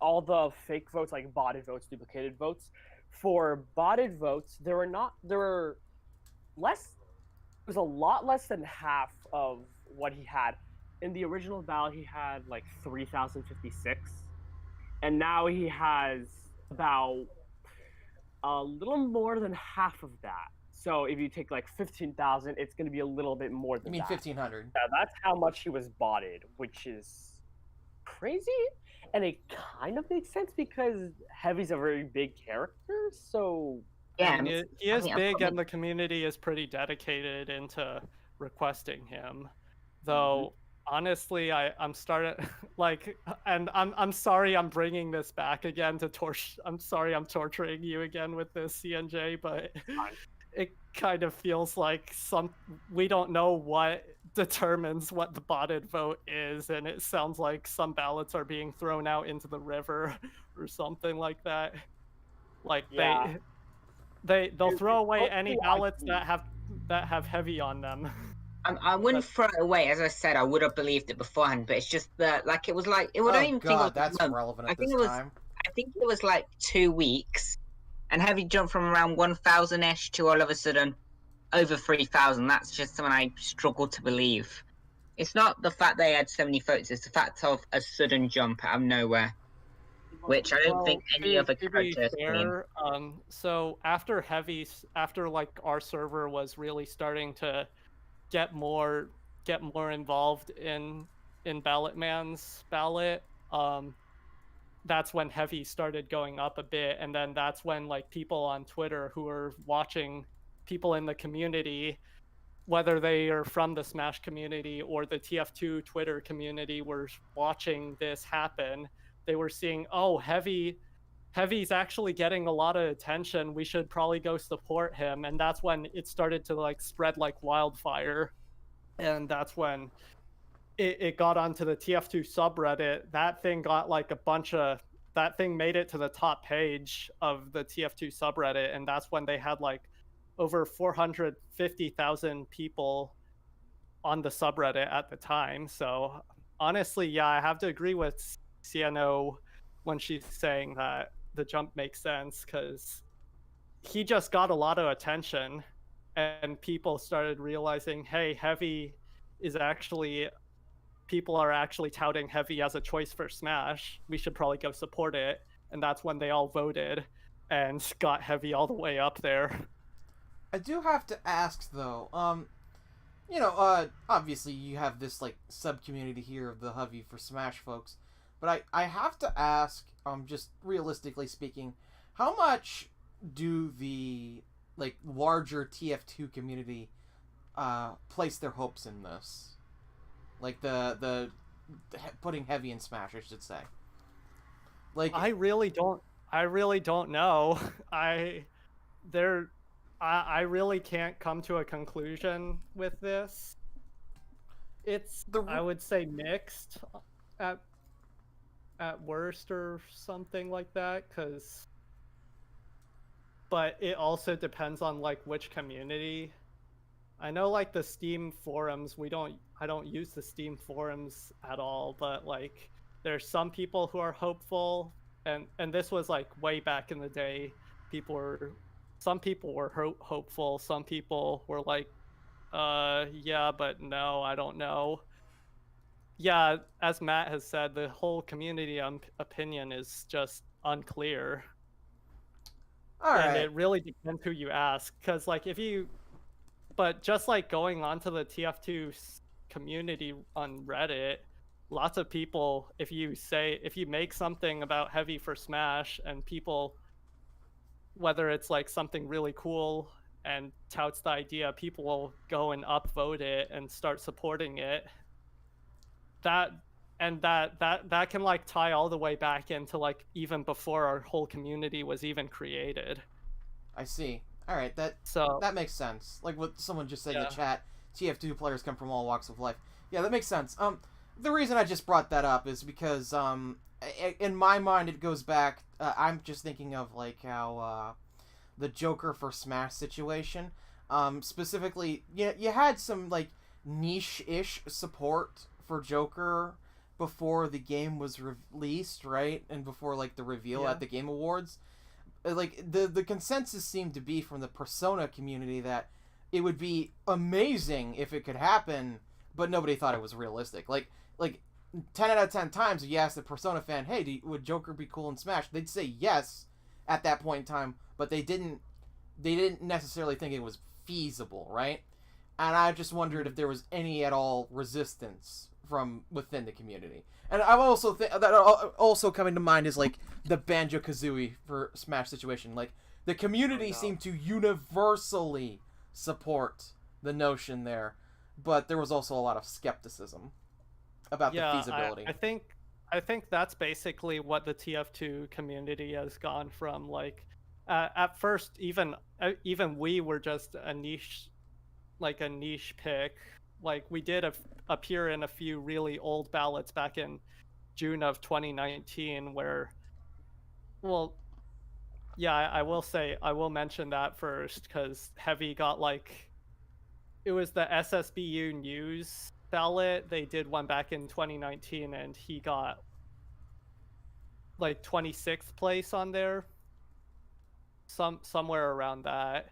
all the fake votes, like botted votes, duplicated votes. For botted votes, there were less. It was a lot less than half of what he had. In the original ballot, he had like 3,056, and now he has about a little more than half of that. So if you take like 15,000, it's going to be a little bit more You than mean that. 1,500? Yeah, that's how much he was botted, which is crazy. And it kind of makes sense because Heavy's a very big character, so Yeah, I mean, he I is mean, big, and the community is pretty dedicated into requesting him. Though honestly, I'm starting like, and I'm sorry I'm bringing this back again to I'm sorry I'm torturing you again with this CNJ, but it kind of feels like we don't know what determines what the botted vote is, and it sounds like some ballots are being thrown out into the river or something like that. Like yeah. they'll It's throw away mostly any ballots IT. that have heavy on them. I wouldn't throw it away. As I said, I would have believed it beforehand, but it's just that, like, it was like it would Oh even think it was god, that's a month. relevant I at think this it was. time. I think it was like 2 weeks, and Heavy jumped from around 1,000-ish to all of a sudden over 3,000. That's just something I struggle to believe. It's not the fact they had so many votes; it's the fact of a sudden jump out of nowhere, which I don't think any other To be character has seen. fair, so after after like our server was really starting to get more involved in Ballotman's ballot, that's when Heavy started going up a bit, and then that's when like people on Twitter who are watching, people in the community, whether they are from the Smash community or the TF2 Twitter community, were watching this happen. They were seeing, oh, Heavy's actually getting a lot of attention. We should probably go support him. And that's when it started to like spread like wildfire. And that's when it got onto the TF2 subreddit. That thing got like that thing made it to the top page of the TF2 subreddit. And that's when they had like over 450,000 people on the subreddit at the time. So honestly, yeah, I have to agree with CNO when she's saying that the jump makes sense, because he just got a lot of attention and people started realizing, hey, Heavy is actually, people are actually touting Heavy as a choice for Smash. We should probably go support it. And that's when they all voted and got Heavy all the way up there. I do have to ask though, obviously you have this like sub community here of the Heavy for Smash folks, but I have to ask, just realistically speaking, how much do the like larger TF2 community place their hopes in this? Like the putting Heavy in Smash, I should say. Like I really don't know. I really can't come to a conclusion with this. It's I would say mixed at worst or something like that, but it also depends on like which community. I know like the Steam forums, I don't use the Steam forums at all, but like there's some people who are hopeful, and this was like way back in the day. Some people were hopeful, some people were like, yeah, but no, I don't know. Yeah, as Matt has said, the whole community opinion is just unclear. all right. And it really depends who you ask, because like but just like going onto the TF2 community on Reddit, lots of people, if you make something about Heavy for Smash and people, whether it's like something really cool and touts the idea, people will go and upvote it and start supporting it. That can like tie all the way back into like even before our whole community was even created. I see. All right, that makes sense. Like what someone just said in the chat, TF2 players come from all walks of life. Yeah, that makes sense. The reason I just brought that up is because in my mind it goes back. I'm just thinking of like how the Joker for Smash situation. Specifically, you had some like niche-ish support for Joker before the game was released, right? And before like the reveal at the Game Awards. Like the consensus seemed to be from the Persona community that it would be amazing if it could happen, but nobody thought it was realistic. Like 10 out of 10 times if you ask the Persona fan, hey, would Joker be cool in Smash? They'd say yes at that point in time, but they didn't necessarily think it was feasible, right? And I just wondered if there was any at all resistance from within the community. And I also think that also coming to mind is like the Banjo-Kazooie for Smash situation. Like the community seemed to universally support the notion there, but there was also a lot of skepticism about the feasibility. I think that's basically what the TF2 community has gone from. Like at first, even we were just a niche pick. Like we did appear in a few really old ballots back in June of 2019 where, well, yeah, I will mention that first because Heavy got like, it was the SSBU News ballot. They did one back in 2019 and he got like 26th place on there. Somewhere around that.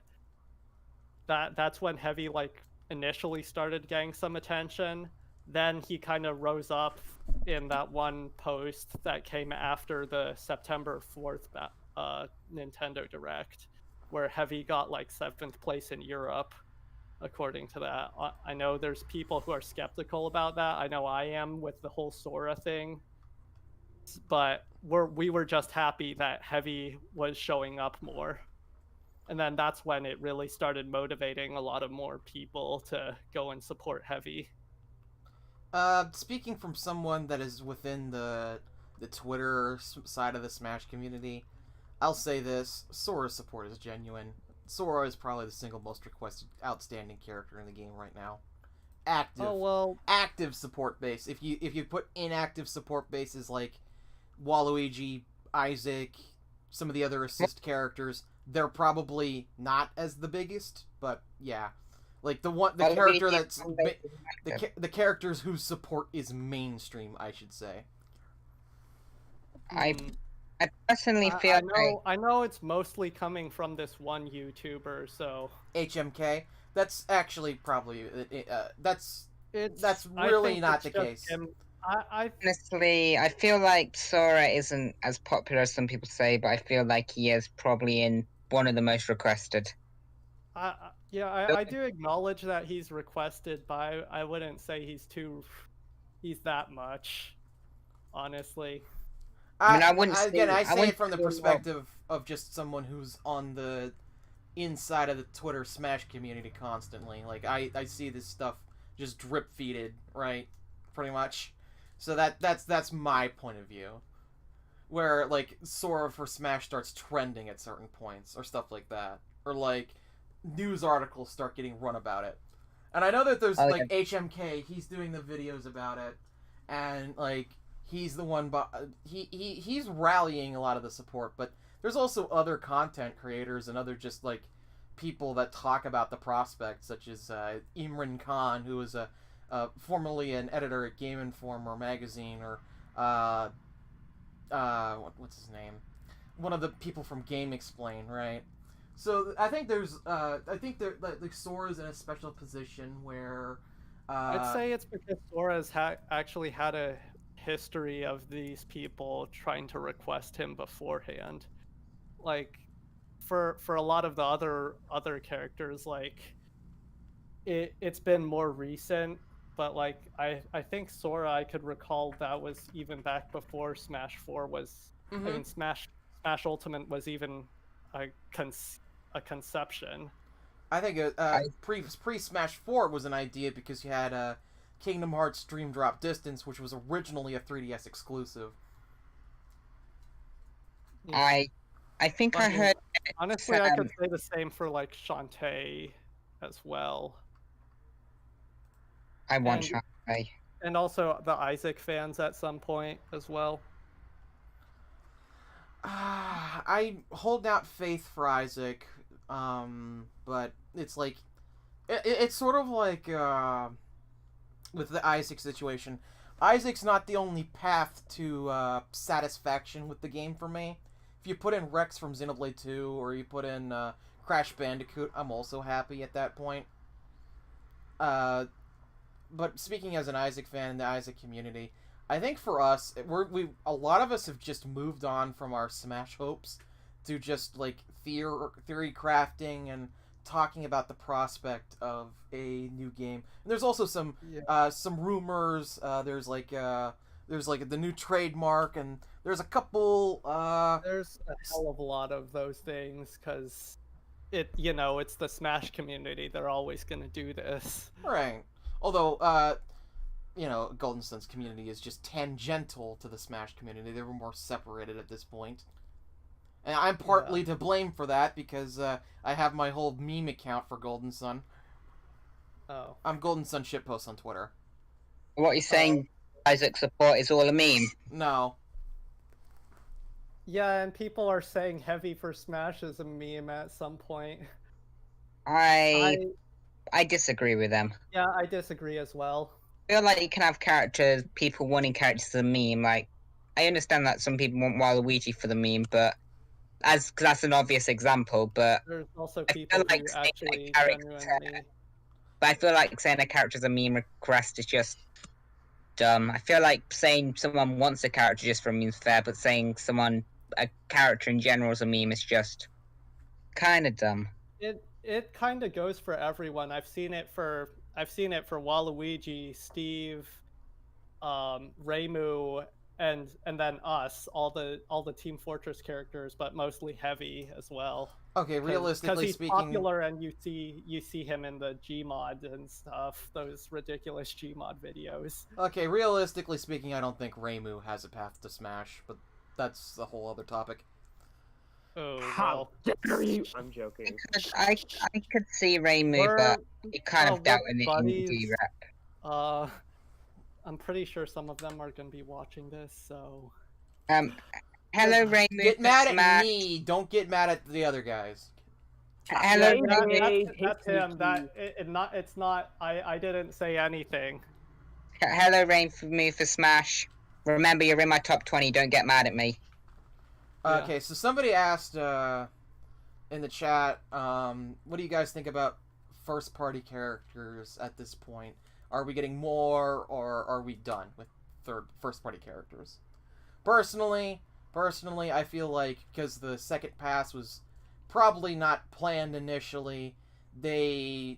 That's when Heavy like initially started getting some attention. Then he kind of rose up in that one post that came after the September 4th Nintendo Direct, where Heavy got like 7th place in Europe, according to that. I know there's people who are skeptical about that. I know I am with the whole Sora thing. But we were just happy that Heavy was showing up more. And then that's when it really started motivating a lot of more people to go and support Heavy. Speaking from someone that is within the Twitter side of the Smash community, I'll say this: Sora's support is genuine. Sora is probably the single most requested outstanding character in the game right now. Active support base. If you put inactive support bases like Waluigi, Isaac, some of the other assist characters, they're probably not as the biggest, but yeah, like the character that's the characters whose support is mainstream, I should say. I personally feel I know it's mostly coming from this one YouTuber, so HMK. That's actually probably that's really not the case. Honestly, I feel like Sora isn't as popular as some people say, but I feel like he is probably in one of the most requested. I do acknowledge that he's requested, but I wouldn't say he's that much, honestly. I wouldn't say it from the perspective of just someone who's on the inside of the Twitter Smash community constantly. Like I see this stuff just drip feeded, right? Pretty much. So that's my point of view. Where like Sora for Smash starts trending at certain points or stuff like that. Or like news articles start getting run about it. And I know that there's like HMK, he's doing the videos about it, and like he's the one he's rallying a lot of the support, but there's also other content creators and other just like people that talk about the prospect, such as Imran Khan, who is formerly an editor at Game Informer magazine, or what's his name? One of the people from Game Explain, right? So I think like Sora's in a special position where I'd say it's because Sora's actually had a history of these people trying to request him beforehand. Like for a lot of the other characters, like it's been more recent, but like I think Sora, I could recall that was even back before Smash 4 was. Mm-hmm. I mean, Smash Ultimate was even a conception. I think pre Smash 4 was an idea because you had Kingdom Hearts Dream Drop Distance, which was originally a 3DS exclusive. I think I heard. Honestly, I could say the same for like Shantae as well. I want Shantae. And also the Isaac fans at some point as well. I hold out faith for Isaac, but it's like it's sort of like with the Isaac situation. Isaac's not the only path to satisfaction with the game for me. If you put in Rex from Xenoblade 2 or you put in Crash Bandicoot, I'm also happy at that point. But speaking as an Isaac fan in the Isaac community, I think for us, a lot of us have just moved on from our Smash hopes to just like theory crafting and talking about the prospect of a new game. And there's also some rumors. There's like the new trademark, and there's a couple. There's a hell of a lot of those things because it's the Smash community. They're always gonna do this. Right. Although Golden Sun's community is just tangential to the Smash community. They were more separated at this point. And I'm partly to blame for that because I have my whole meme account for Golden Sun. Oh. I'm Golden Sun shitpost on Twitter. What you're saying, Isaac support is all a meme? No. Yeah, and people are saying Heavy for Smash is a meme at some point. I disagree with them. Yeah, I disagree as well. I feel like you can have characters, people wanting characters as a meme. Like, I understand that some people want Waluigi for the meme, but cause that's an obvious example. But there's also I people feel like who saying actually a character, genuinely. but I feel like saying a character as a meme request is just dumb. I feel like saying someone wants a character just for a meme is fair, but saying a character in general as a meme is just kind of dumb. It kind of goes for everyone. I've seen it for Waluigi, Steve, Reimu, and then us, all the Team Fortress characters, but mostly Heavy as well. Okay, realistically he's speaking, popular, and you see him in the Gmod and stuff, those ridiculous Gmod videos. Okay, realistically speaking, I don't think Reimu has a path to Smash, but that's a whole other topic. Oh, How dare you? I'm joking. I could see Reimu, but you kind of doubt in the buddies. indie rep. I'm pretty sure some of them are going to be watching this, so... Hello, Reimu. Get mad at Smash. me! Don't get mad at the other guys. Hello, Hey, that's him. It's not. I didn't say anything. Hello, Reimu for Smash. Remember, you're in my top 20. Don't get mad at me. Yeah. Okay, so somebody asked in the chat, what do you guys think about first-party characters at this point? Are we getting more, or are we done with first-party characters? Personally, I feel like because the second pass was probably not planned initially, they're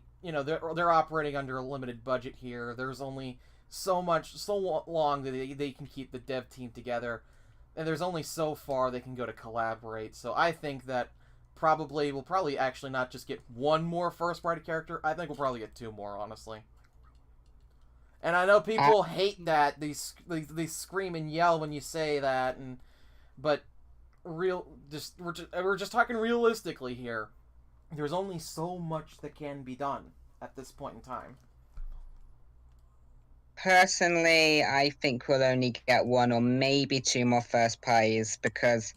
operating under a limited budget here. There's only so long that they can keep the dev team together, and there's only so far they can go to collaborate. So I think that we'll probably actually not just get one more first-party character. I think we'll probably get two more, honestly. And I know people hate that they scream and yell when you say that, but we're just talking realistically here. There's only so much that can be done at this point in time. Personally, I think we'll only get one or maybe two more first parties because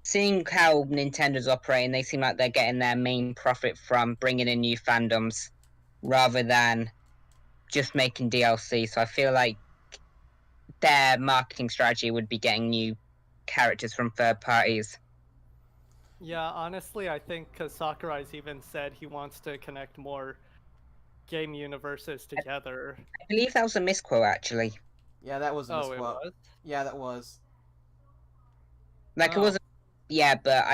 seeing how Nintendo's operating, they seem like they're getting their main profit from bringing in new fandoms rather than just making DLC. So I feel like their marketing strategy would be getting new characters from third parties. Yeah, honestly, I think because Sakurai's even said he wants to connect more game universes together. I believe that was a misquote, actually. Yeah, that was a misquote. It was? Yeah, that was. Like, it wasn't... Yeah, but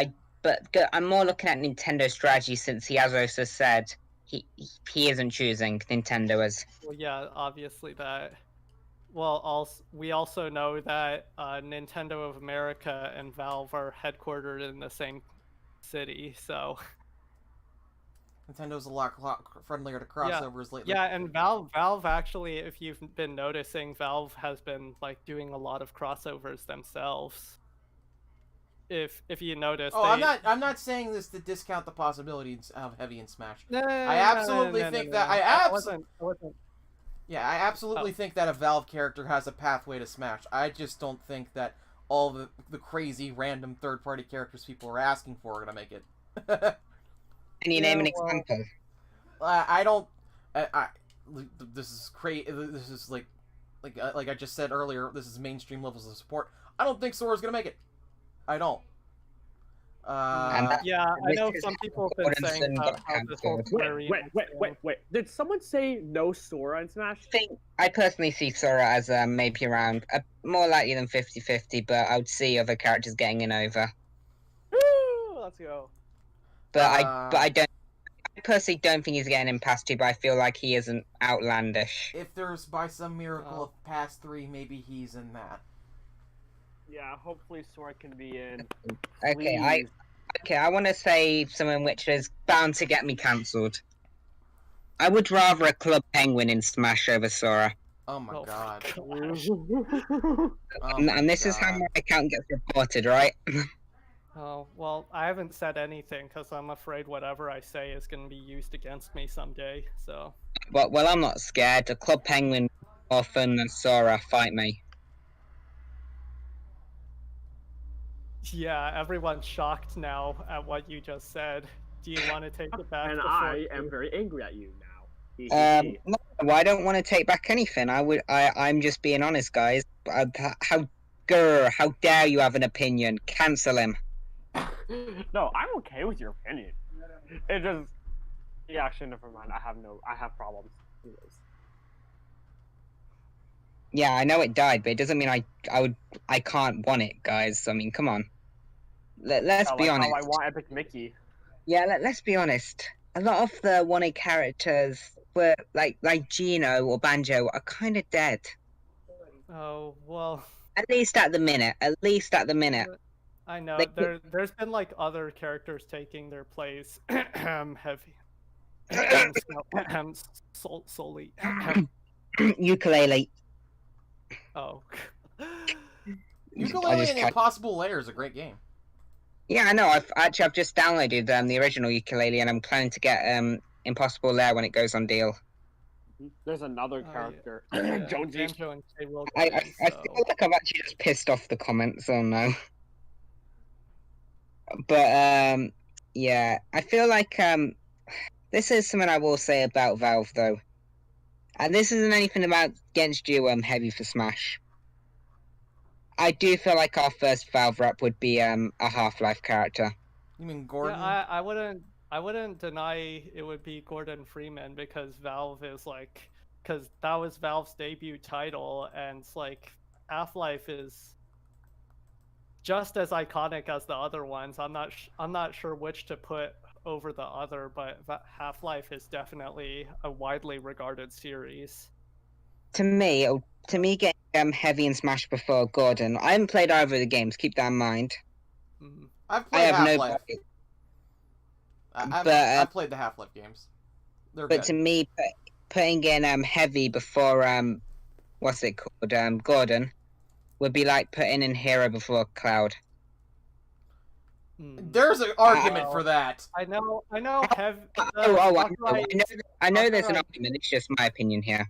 I'm more looking at Nintendo's strategy since he has also said he isn't choosing Nintendo as... Well, yeah, obviously that. Well, we also know that Nintendo of America and Valve are headquartered in the same city, so... Nintendo's a lot friendlier to crossovers lately. Yeah, and Valve actually, if you've been noticing, Valve has been doing a lot of crossovers themselves. If you notice, I'm not saying this to discount the possibilities of Heavy and Smash. I absolutely think that a Valve character has a pathway to Smash. I just don't think that all the crazy random third-party characters people are asking for are gonna make it. Can you name an example? I don't. This is crazy. This is like I just said earlier. This is mainstream levels of support. I don't think Sora's gonna make it. I don't. I know some people have been saying how this whole Wait. Did someone say no Sora in Smash? I personally see Sora as maybe around more likely than 50-50, but I would see other characters getting in over. Woo! Let's go. But I don't personally don't think he's getting in past 2, but I feel like he isn't outlandish. If there's by some miracle Oh. of past 3, maybe he's in that. Yeah, hopefully Sora can be in. Okay, Please. I want to say something which is bound to get me cancelled. I would rather a Club Penguin in Smash over Sora. Oh my god. Oh Oh And, my and this is how God. my account gets reported, right? Oh, well, I haven't said anything because I'm afraid whatever I say is going to be used against me someday, so. Well, I'm not scared. A Club Penguin more fun than Sora. Fight me. Yeah, everyone's shocked now at what you just said. Do you want to take it back? And before I am very angry at you now. No, I don't want to take back anything. I'm just being honest, guys. How dare you have an opinion? Cancel him. No, I'm okay with your opinion. It just, yeah, actually, never mind. I have problems. Anyways. Yeah, I know it died, but it doesn't mean I can't want it, guys. I mean, come on. Let's be honest. How I want Epic Mickey. Yeah, let's be honest. A lot of the wanted characters were like Gino or Banjo are kind of dead. Oh, well, At least at the minute. I know. Like- There's been like other characters taking their place. Heavy. Solely. Ukulele. Oh. Ukulele just and can't- Impossible Lair is a great game. Yeah, I know. I've just downloaded the original Ukulele, and I'm planning to get Impossible Lair when it goes on deal. There's another Oh, yeah. character, Yeah, Jonesy. Banjo and K will I go in, feel so- like I've actually just pissed off the comments. Oh no. But yeah, I feel like this is something I will say about Valve though, and this isn't anything against you, Heavy for Smash. I do feel like our first Valve rep would be a Half-Life character. You mean Gordon? Yeah, I wouldn't deny it would be Gordon Freeman because Valve is like, because that was Valve's debut title, and it's like Half-Life is just as iconic as the other ones. I'm not sure which to put over the other, but Half-Life is definitely a widely regarded series. To me, getting Heavy and Smash before Gordon. I haven't played either of the games. Keep that in mind. Mhm. I've I played have Half-Life. I've played the Half-Life games. They're But good. to me, putting in Heavy before what's it called, Gordon, would be like putting in Hero before Cloud. There's an argument Wow. for that. I know. I know there's an Sakurai- argument. It's just my opinion here.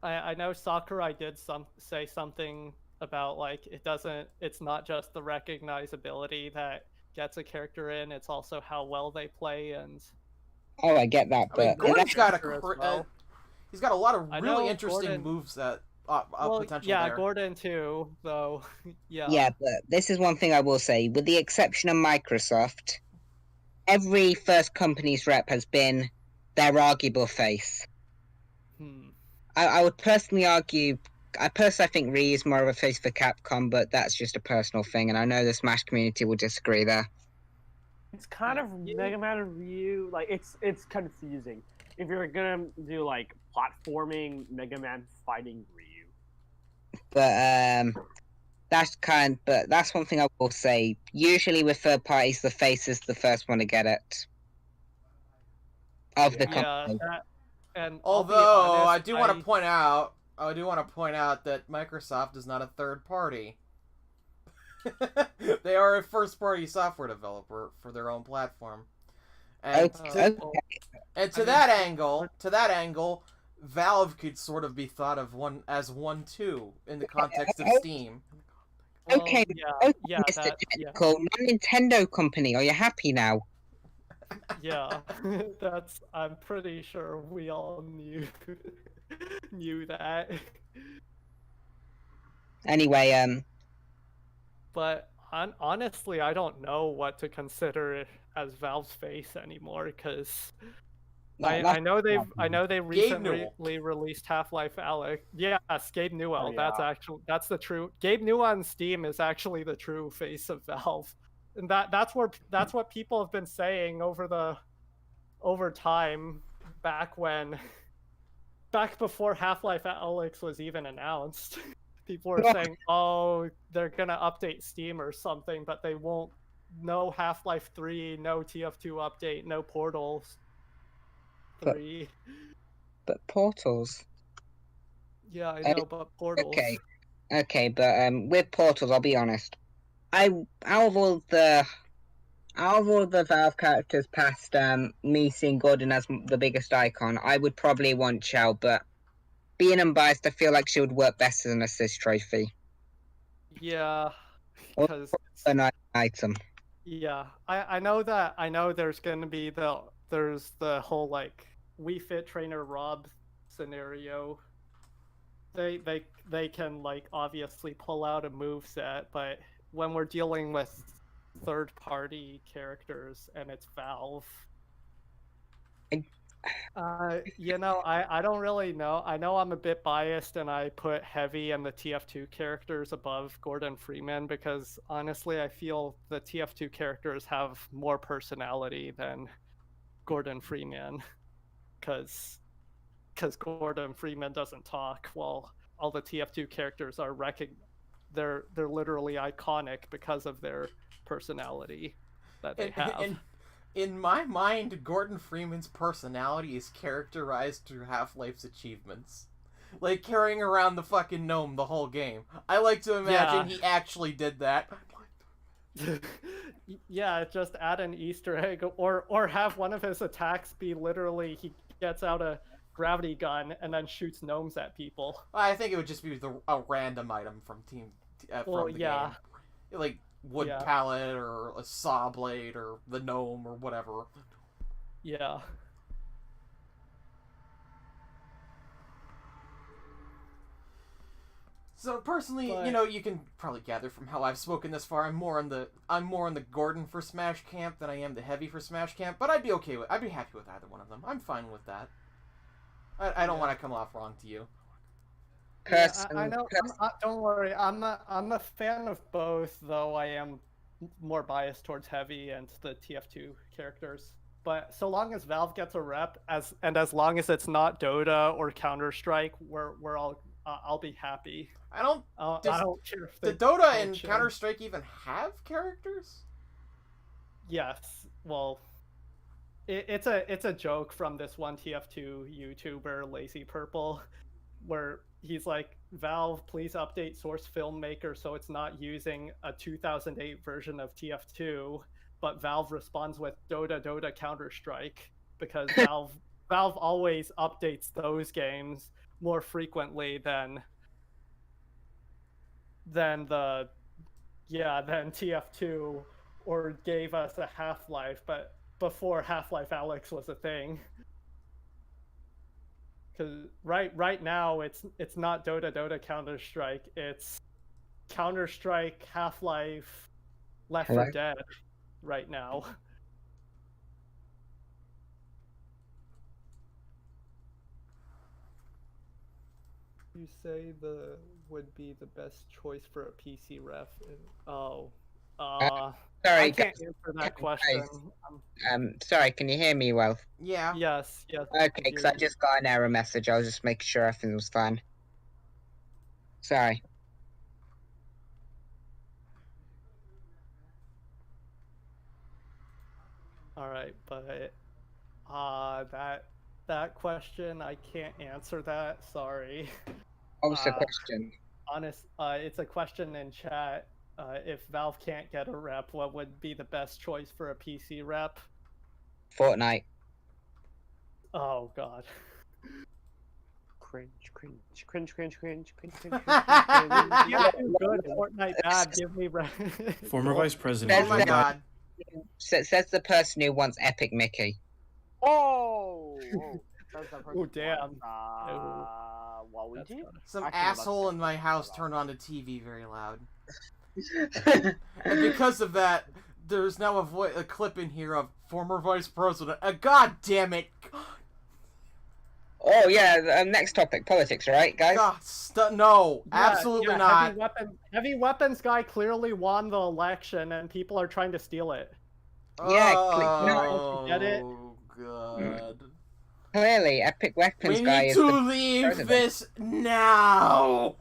I know Sakurai did say something about like it's not just the recognizability that gets a character in, it's also how well they play. And Oh, I get that, I mean, but Gordon's got character as well. he's got a lot of I really know interesting Gordon- moves that well, potential yeah, there. Gordon too, though. Yeah. yeah, but this is one thing I will say. With the exception of Microsoft, every first company's rep has been their arguable face. I would personally argue. I think Ryu is more of a face for Capcom, but that's just a personal thing, and I know the Smash community will disagree there. It's kind of Mega Man and Ryu. Like it's confusing. If you're gonna do like platforming, Mega Man fighting Ryu. But that's one thing I will say. Usually with third parties, the face is the first one to get it of the Yeah. company. And I'll be Although honest, I do want to point out that Microsoft is not a third party. They are a first-party software developer for their own platform. And Okay. to that angle, Valve could sort of be thought of one too in the context of Steam. well, Okay, yeah, Mr. that, Technical, non-Nintendo company. Are you happy now? yeah. That's. I'm pretty sure we all knew that. Anyway, But honestly, I don't know what to consider as Valve's face anymore because I know they recently released Half-Life Alyx. Yes, Gabe Newell. Oh, yeah. That's the true Gabe Newell on Steam is actually the true face of Valve, and that's what people have been saying over the over time, back before Half-Life Alyx was even announced, people were saying, "Oh, they're gonna update Steam or something," but they won't. No Half-Life 3, no TF2 update, no Portals 3. But Portals. Yeah, I know, but Portals. Okay, but with Portals, I'll be honest. Out of all the Valve characters past me seeing Gordon as the biggest icon, I would probably want Shell, but being unbiased, I feel like she would work best as an assist trophy. Yeah, Or because an item. yeah, I know that. I know there's gonna be there's the whole like Wii Fit trainer Rob scenario. They can like obviously pull out a move set, but when we're dealing with third party characters and it's Valve, I don't really know. I know I'm a bit biased and I put Heavy and the TF2 characters above Gordon Freeman because honestly I feel the TF2 characters have more personality than Gordon Freeman because Gordon Freeman doesn't talk while all the TF2 characters are they're literally iconic because of their personality that they have. In my mind, Gordon Freeman's personality is characterized through Half-Life's achievements. Like carrying around the fucking gnome the whole game. I like to imagine he actually did that. Yeah, just add an Easter egg or have one of his attacks be literally he gets out a gravity gun and then shoots gnomes at people. I think it would just be a random item from game. Like wood pallet or a saw blade or the gnome or whatever. Yeah. So personally, you can probably gather from how I've spoken this far, I'm more in the Gordon for Smash camp than I am the Heavy for Smash camp, but I'd be happy with either one of them. I'm fine with that. I don't want to come off wrong to you. I know. Don't worry. I'm a fan of both, though I am more biased towards Heavy and the TF2 characters. But so long as Valve gets a rep, as long as it's not Dota or Counter-Strike, I'll be happy. I don't care if the Dota and Counter-Strike even have characters? Yes. Well, it's a joke from this one TF2 YouTuber, Lazy Purple, where he's like, Valve, please update Source Filmmaker so it's not using a 2008 version of TF2, but Valve responds with Dota Counter-Strike because Valve always updates those games more frequently than TF2 or gave us a Half-Life, but before Half-Life Alyx was a thing. Because right now it's not Dota Counter-Strike, it's Counter-Strike, Half-Life, Left 4 Dead right now. You say would be the best choice for a PC ref. Sorry, I can't answer that question. Sorry, can you hear me well? Yeah. Yes. Okay, because I just got an error message. I was just making sure everything was fine. Sorry. All right, but that question I can't answer that. Sorry. What was the question? It's a question in chat. If Valve can't get a rep, what would be the best choice for a PC rep? Fortnite. Oh god. Cringe. Yeah, good. Fortnite bad. Give me rep. Former Vice President. Oh my god. Says the person who wants Epic Mickey. Oh damn. What we do? Some asshole in my house turned on the TV very loud. And because of that, there's now a clip in here of former vice president. God damn it! Oh yeah, next topic, politics, right, guys? God, no, absolutely not. Heavy weapons guy clearly won the election, and people are trying to steal it. Yeah, Oh, get it? god. Clearly, Epic Weapons We guy need is to the leave president. this now.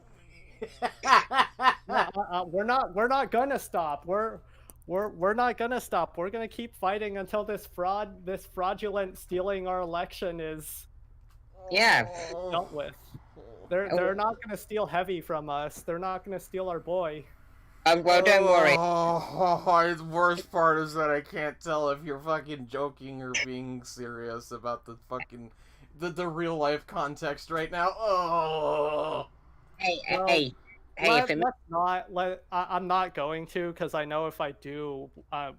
We're not gonna stop. We're not gonna stop. We're gonna keep fighting until this fraudulent stealing our election is Yeah. dealt with. They're not gonna steal Heavy from us. They're not gonna steal our boy. Well, don't worry. The worst part is that I can't tell if you're fucking joking or being serious about the fucking the real life context right now. Oh. Hey, Well, hey, if it, I'm not going to, because I know if I do,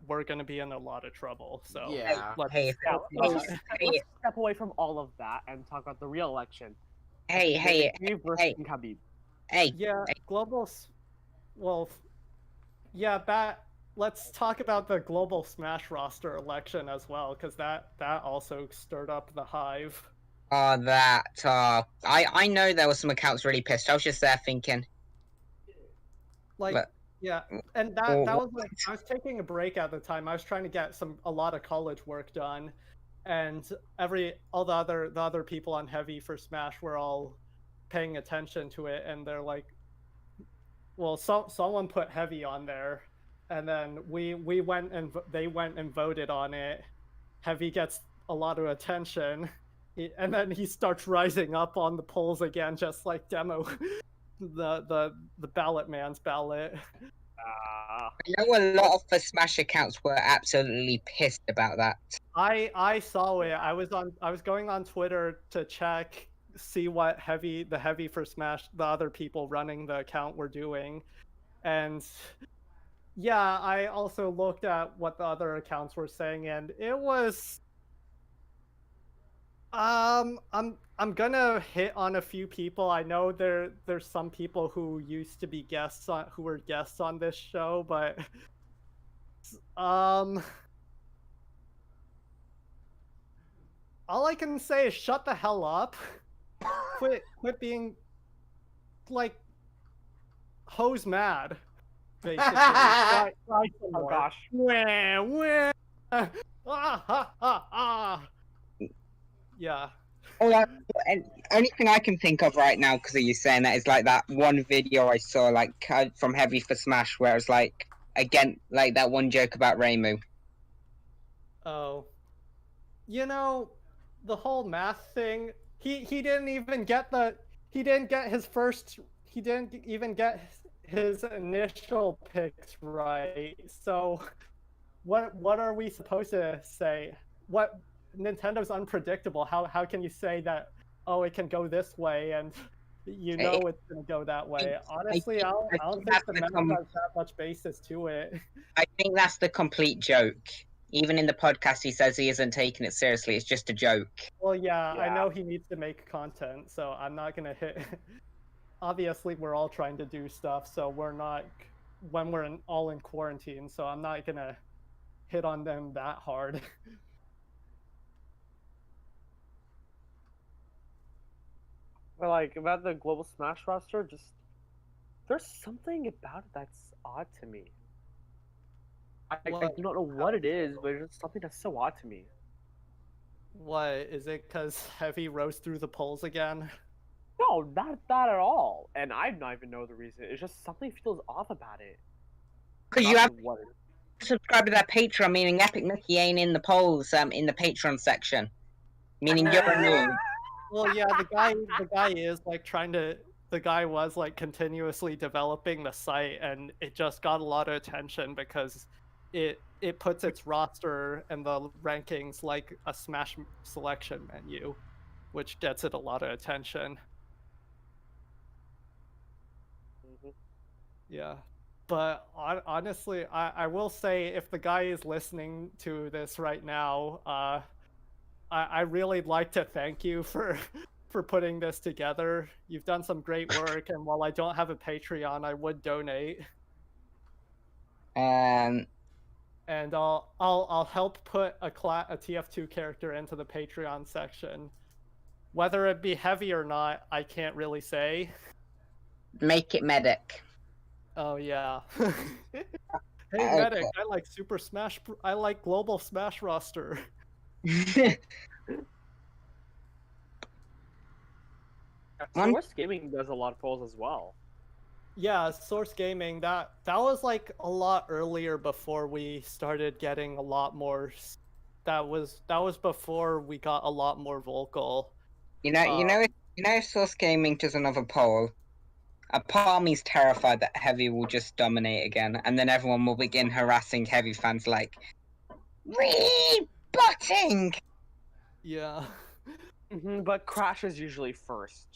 we're gonna be in a lot of trouble. So Yeah. let's, hey, if Yeah, let's hey, step away from all of that and talk about the real election. hey, Dave versus hey. King Khabib. hey, yeah, well, yeah, let's talk about the global Smash roster election as well, because that also stirred up the hive. I know there were some accounts really pissed. I was just there thinking, Like, but, yeah, and that well, was like, I was taking a break at the time. I was trying to get a lot of college work done, and all the other people on Heavy for Smash were all paying attention to it, and they're like, well, someone put Heavy on there, and then they went and voted on it. Heavy gets a lot of attention, and then he starts rising up on the polls again, just like Demo, the ballot man's ballot. I know a lot of the Smash accounts were absolutely pissed about that. I saw it. I was going on Twitter to see what the Heavy for Smash, the other people running the account were doing, and yeah, I also looked at what the other accounts were saying, and it was I'm gonna hit on a few people. I know there's some people who used to be who were guests on this show, but all I can say is shut the hell up. Quit being like hose mad. Basically. Try some Oh more. gosh. Wah, wah. Ah, ha, ha, ah. Yeah. And only thing I can think of right now, because of you saying that, is like that one video I saw, like from Heavy for Smash, where it's like again, like that one joke about Reimu. Oh. You know, the whole math thing. He didn't even get his initial picks right. So what are we supposed to say? What Nintendo's unpredictable. How can you say that, oh, it can go this way and you know it's gonna go that way? Honestly, I don't think the math has that much basis to it. I think that's the complete joke. Even in the podcast, he says he isn't taking it seriously. It's just a joke. Well, yeah, I Yeah. know he needs to make content, so I'm not gonna hit. Obviously, we're all trying to do stuff, so we're not when we're all in quarantine. So I'm not gonna hit on them that hard. But like about the global Smash roster, just there's something about it that's odd to me. I do not know what it is, but it's just something that's so odd to me. What is it? Because Heavy rose through the polls again? No, not that at all. And I don't even know the reason. It's just something feels off about it. Because you Not have what it is. subscribed to that Patreon, meaning Epic Mickey ain't in the polls, in the Patreon section. Meaning you're new. Well, yeah, the guy is like the guy was like continuously developing the site, and it just got a lot of attention because it puts its roster and the rankings like a Smash selection menu, which gets it a lot of attention. Yeah, but honestly, I will say, if the guy is listening to this right now, I really'd like to thank you for putting this together. You've done some great work, and while I don't have a Patreon, I would donate. And I'll help put a TF2 character into the Patreon section. Whether it be Heavy or not, I can't really say. Make it Medic. Oh yeah. Hey Medic, I like Super Smash. I like Global Smash roster. One- Source Gaming does a lot of polls as well. Yeah, Source Gaming, that was like a lot earlier before we started getting a lot more. That was before we got a lot more vocal. If Source Gaming does another poll, a part of me's terrified that Heavy will just dominate again, and then everyone will begin harassing Heavy fans like, rebutting! Yeah. But Crash is usually first.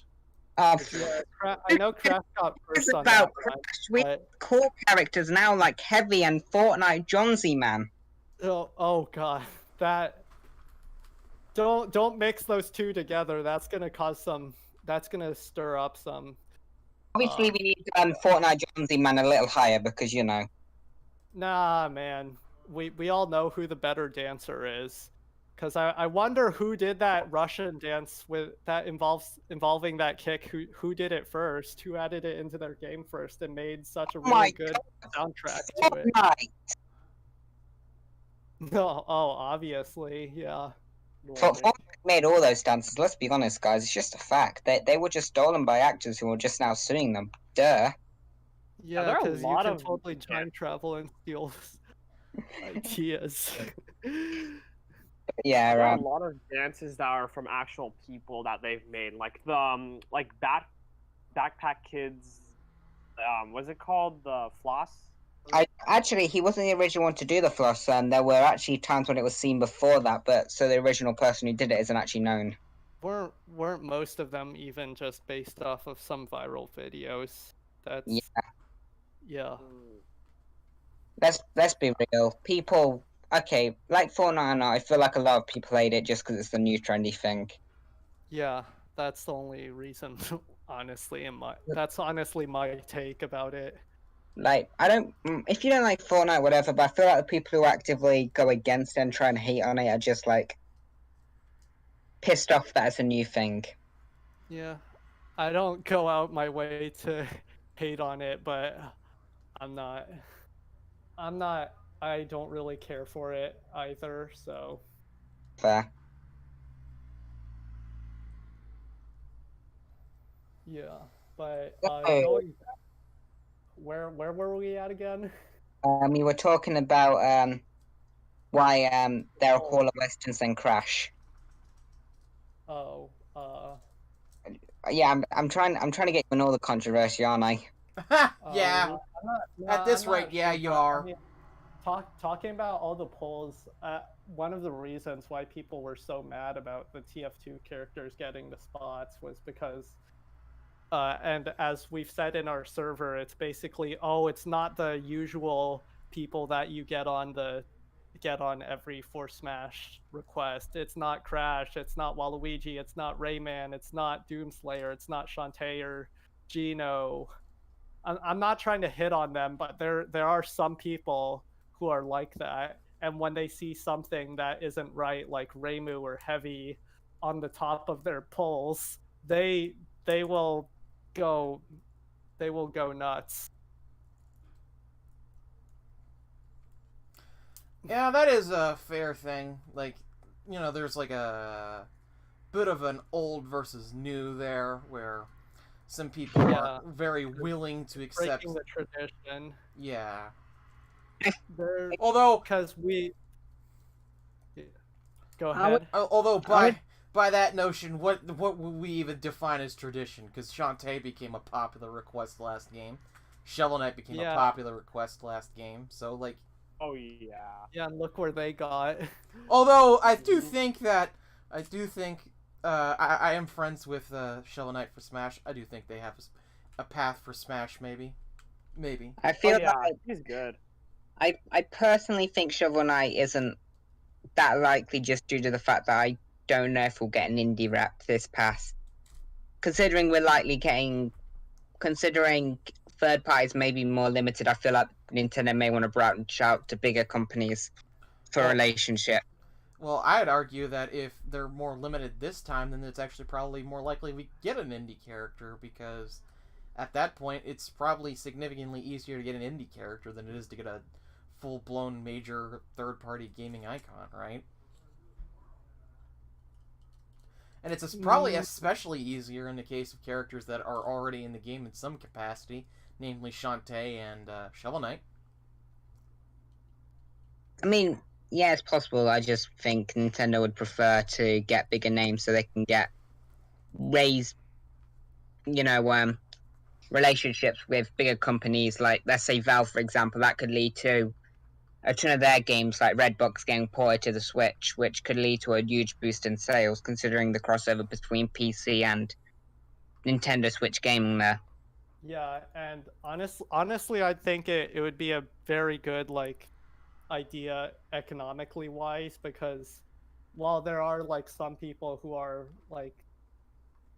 Oh, Yeah, I know Crash got it's first on about that one, Crash with but core characters now like Heavy and Fortnite Johnsy, man. oh god, that don't mix those two together. That's gonna cause some. That's gonna stir up some. Obviously, we need Fortnite Johnsy man a little higher because, you know. Nah, man. We all know who the better dancer is. Because I wonder who did that Russian dance with that involving that kick. Who did it first? Who added it into their game first and made such a really good soundtrack to it? Fortnite! No, oh, obviously, yeah. Fortnite made all those dances, let's be honest, guys. It's just a fact. They were just stolen by actors who are just now suing them. Duh. Yeah, there are a because you lot can of- totally time travel and steal ideas. Yeah, There are a lot of dances that are from actual people that they've made, like the Backpack Kids. What's it called? The floss. He wasn't the original one to do the floss, and there were actually times when it was seen before that, but so the original person who did it isn't actually known. Weren't most of them even just based off of some viral videos? That's yeah. Let's be real. People, okay, like Fortnite, I feel like a lot of people played it just because it's the new trendy thing. Yeah, that's the only reason. Honestly, that's honestly my take about it. Like, if you don't like Fortnite, whatever, but I feel like the people who actively go against it and try and hate on it are just like pissed off that it's a new thing. Yeah, I don't go out my way to hate on it, but I'm not. I don't really care for it either, so. Fair. Yeah, but Okay. going back, where were we at again? We were talking about why there are cooler westerns than Crash. Oh, Yeah, I'm trying to get you in all the controversy, aren't I? Yeah. At this rate, yeah, you are. I mean, talking about all the polls, one of the reasons why people were so mad about the TF2 characters getting the spots was because, and as we've said in our server, it's basically, it's not the usual people that you get on every For Smash request. It's not Crash, it's not Waluigi, it's not Rayman, it's not Doomslayer, it's not Shantae or Gino. I'm not trying to hit on them, but there are some people who are like that, and when they see something that isn't right, like Reimu or Heavy on the top of their polls, they will go nuts. Yeah, that is a fair thing. Like, you know, there's like a bit of an old versus new there, where some people are very willing to accept Breaking the tradition. Yeah. They're, Although, because we go ahead. although by that notion, what would we even define as tradition? Because Shantae became a popular request last game, Shovel Knight became a popular request last game. So like. Oh yeah. Yeah, and look where they got. Although I do think I am friends with Shovel Knight for Smash. I do think they have a path for Smash, maybe. I feel like he's good. I personally think Shovel Knight isn't that likely just due to the fact that I don't know if we'll get an indie rep this pass. Considering third parties may be more limited, I feel like Nintendo may want to branch out to bigger companies for a relationship. Well, I'd argue that if they're more limited this time, then it's actually probably more likely we get an indie character, because at that point, it's probably significantly easier to get an indie character than it is to get a full-blown major third-party gaming icon, right? And it's probably especially easier in the case of characters that are already in the game in some capacity, namely Shantae and Shovel Knight. I mean, yeah, it's possible. I just think Nintendo would prefer to get bigger names so they can raise, relationships with bigger companies. Like, let's say Valve, for example, that could lead to a ton of their games, like Redbox, getting ported to the Switch, which could lead to a huge boost in sales, considering the crossover between PC and Nintendo Switch gaming there. Yeah, and honestly, I think it would be a very good idea economically wise, because while there are some people who are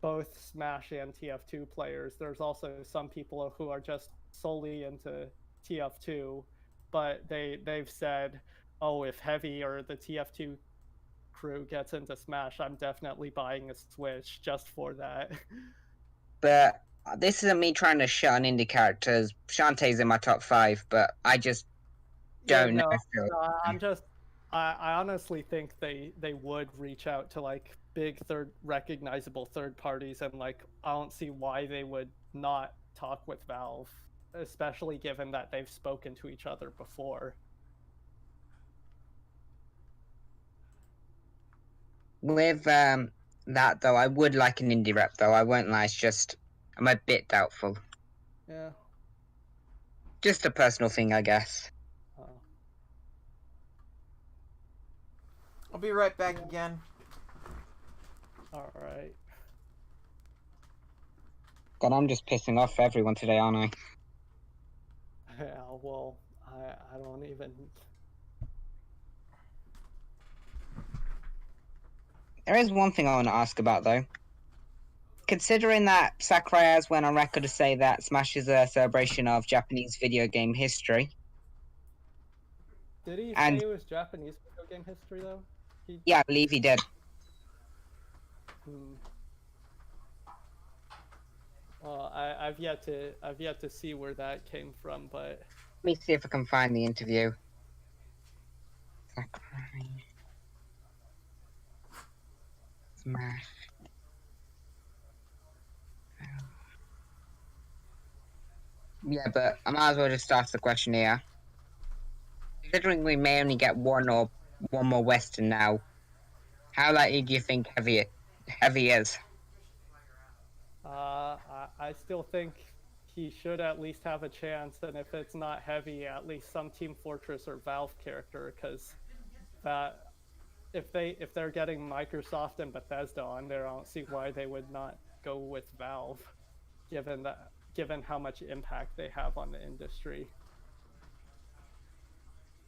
both Smash and TF2 players, there's also some people who are just solely into TF2, but they've said, oh, if Heavy or the TF2 crew gets into Smash, I'm definitely buying a Switch just for that. But this isn't me trying to shut on indie characters. Shantae's in my top 5, but I just don't know. I honestly think they would reach out to big recognizable third parties, and I don't see why they would not talk with Valve, especially given that they've spoken to each other before. With that though, I would like an indie rep though. I won't lie. It's just I'm a bit doubtful. Yeah. Just a personal thing, I guess. I'll be right back again. All right. God, I'm just pissing off everyone today, aren't I? Yeah. Well, I don't even. There is one thing I want to ask about though. Considering that Sakurai has went on record to say that Smash is a celebration of Japanese video game history. Did he say it was Japanese video game history though? Yeah, I believe he did. Well, I've yet to see where that came from, but let me see if I can find the interview. Sakurai. Smash. Yeah, but I might as well just ask the question here. Considering we may only get one more Western now, how likely do you think Heavy is? I still think he should at least have a chance, and if it's not Heavy, at least some Team Fortress or Valve character, because if they're getting Microsoft and Bethesda on there, I don't see why they would not go with Valve, given how much impact they have on the industry.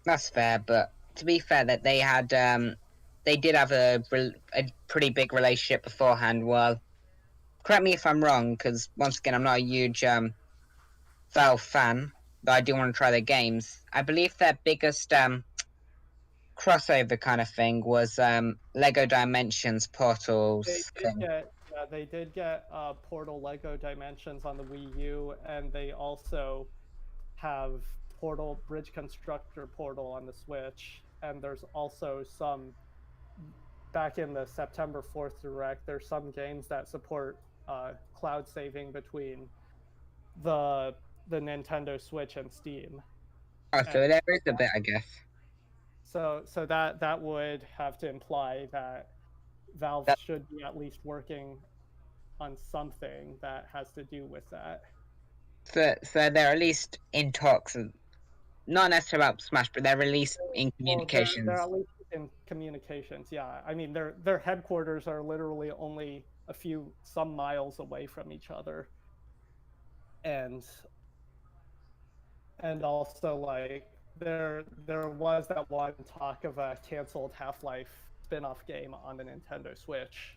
That's fair, but to be fair, that they did have a pretty big relationship beforehand. Well, correct me if I'm wrong, because once again, I'm not a huge Valve fan, but I do want to try their games. I believe their biggest crossover kind of thing was Lego Dimensions Portals. They did get Portal Lego Dimensions on the Wii U, and they also have Portal Bridge Constructor Portal on the Switch, and there's also some back in the September 4th Direct. There's some games that support cloud saving between the Nintendo Switch and Steam. Oh, so there is a bit, I guess. So that would have to imply that Valve should be at least working on something that has to do with that. So they're at least in talks, not necessarily about Smash, but they're at least in communications. They're at least in communications, yeah. I mean, their headquarters are literally only some miles away from each other, and also there was that one talk of a canceled Half-Life spin-off game on the Nintendo Switch.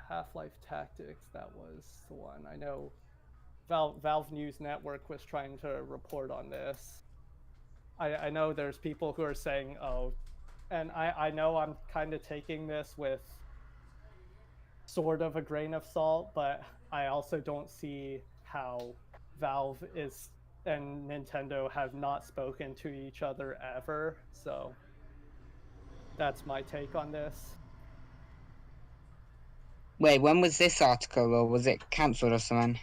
Half-Life Tactics, that was the one. I know Valve News Network was trying to report on this. I know there's people who are saying, oh, and I know I'm kind of taking this with sort of a grain of salt, but I also don't see how Valve is and Nintendo have not spoken to each other ever. So that's my take on this. Wait, when was this article, or was it cancelled or something?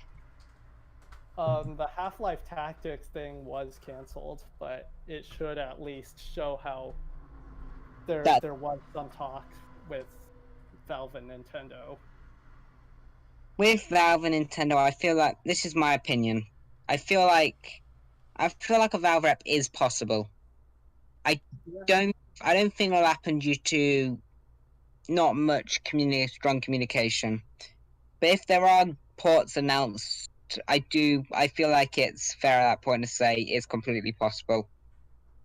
The Half-Life Tactics thing was canceled, but it should at least show how there was some talk with Valve and Nintendo. With Valve and Nintendo, I feel like this is my opinion. I feel like a Valve rep is possible. I don't think it'll happen due to not much strong communication. But if there are ports announced, I feel like it's fair at that point to say it's completely possible.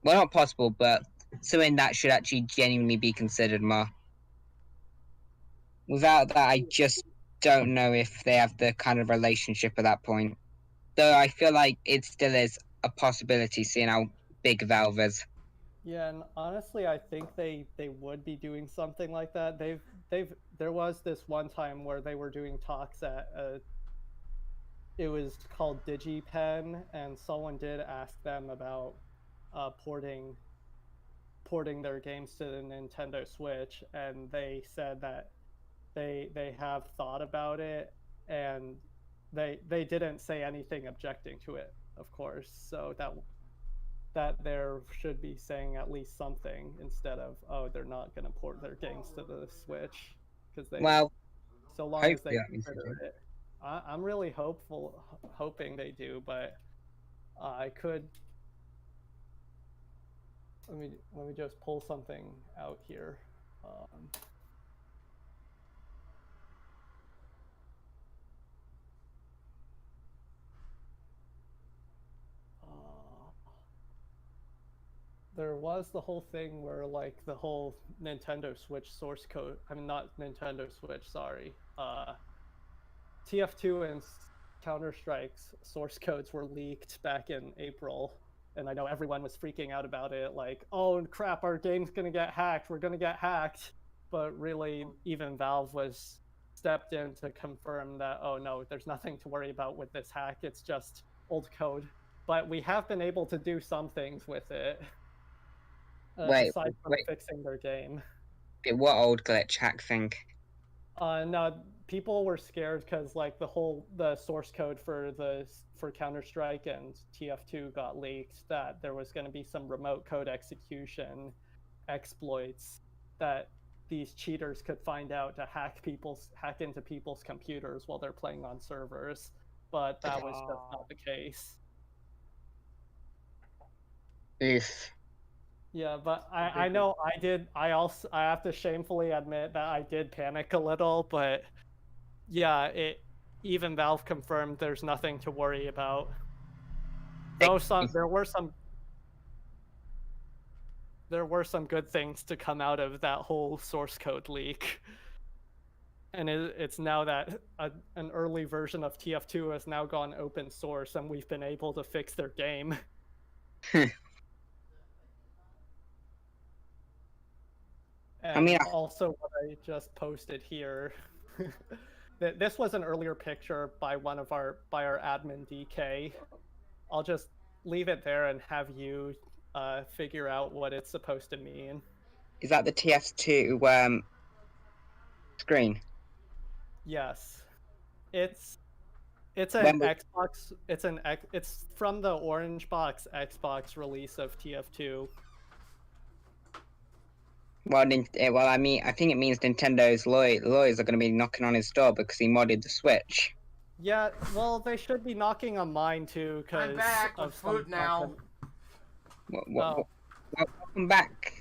Well, not possible, but something that should actually genuinely be considered more. Without that, I just don't know if they have the kind of relationship at that point. Though I feel like it still is a possibility, seeing how big Valve is. Yeah, and honestly, I think they would be doing something like that. There was this one time where they were doing talks at it was called DigiPen, and someone did ask them about porting their games to the Nintendo Switch, and they said that they have thought about it, and they didn't say anything objecting to it, of course. So that there should be saying at least something instead of, oh, they're not going to port their games to the Switch, because so long as they consider it. I'm really hoping they do, but I could. Let me just pull something out here. There was the whole thing where, like, the whole Nintendo Switch source code, I mean, not Nintendo Switch, sorry, TF2 and Counter-Strike's source codes were leaked back in April, and I know everyone was freaking out about it, like, oh crap, our game's gonna get hacked, we're gonna get hacked. But really, even Valve was stepped in to confirm that, oh no, there's nothing to worry about with this hack, it's just old code. But we have been able to do some things with it. Aside from fixing their game. What old glitch hack thing? No, people were scared because, like, the source code for Counter-Strike and TF2 got leaked, that there was going to be some remote code execution exploits that these cheaters could find out to hack into people's computers while they're playing on servers. But that was just not the case. Oof. Yeah, but I know I have to shamefully admit that I did panic a little, but yeah, even Valve confirmed there's nothing to worry about. Though there were some good things to come out of that whole source code leak. And it's now that an early version of TF2 has now gone open source, and we've been able to fix their game. And also what I just posted here, this was an earlier picture by our admin DK. I'll just leave it there and have you figure out what it's supposed to mean. Is that the TF2 screen? Yes, it's an Xbox. It's from the Orange Box Xbox release of TF2. Well, I mean, I think it means Nintendo's lawyers are going to be knocking on his door because he modded the Switch. Yeah, well, they should be knocking on mine too, because I'm back with food now. Welcome back,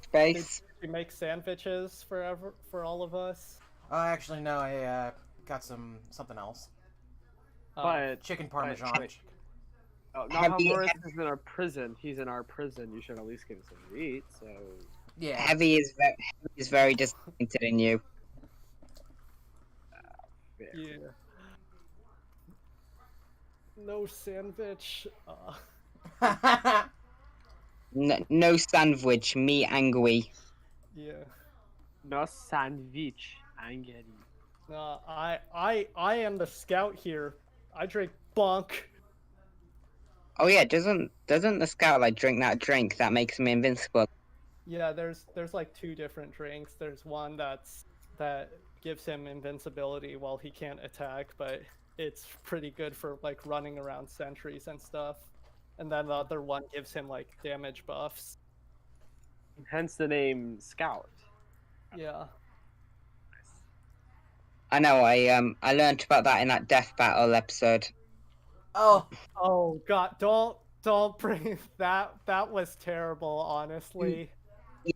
Space. Did you make sandwiches for all of us? Actually, no, I got something else. But chicken parmesan. Oh, Nakamura is in our prison. He's in our prison. You should at least give him something to eat. So yeah, Heavy is very disappointed in you. Yeah. No sandwich. No sandwich. Me angry. Yeah. No sandwich. Angry. I am the scout here. I drink bonk. Oh yeah, doesn't the scout like drink that drink that makes him invincible? Yeah, there's like two different drinks. There's one that gives him invincibility while he can't attack, but it's pretty good for like running around sentries and stuff. And then the other one gives him like damage buffs. Hence the name Scout. Yeah. I know. I learned about that in that death battle episode. Oh, Oh god, don't bring that. That was terrible, honestly. You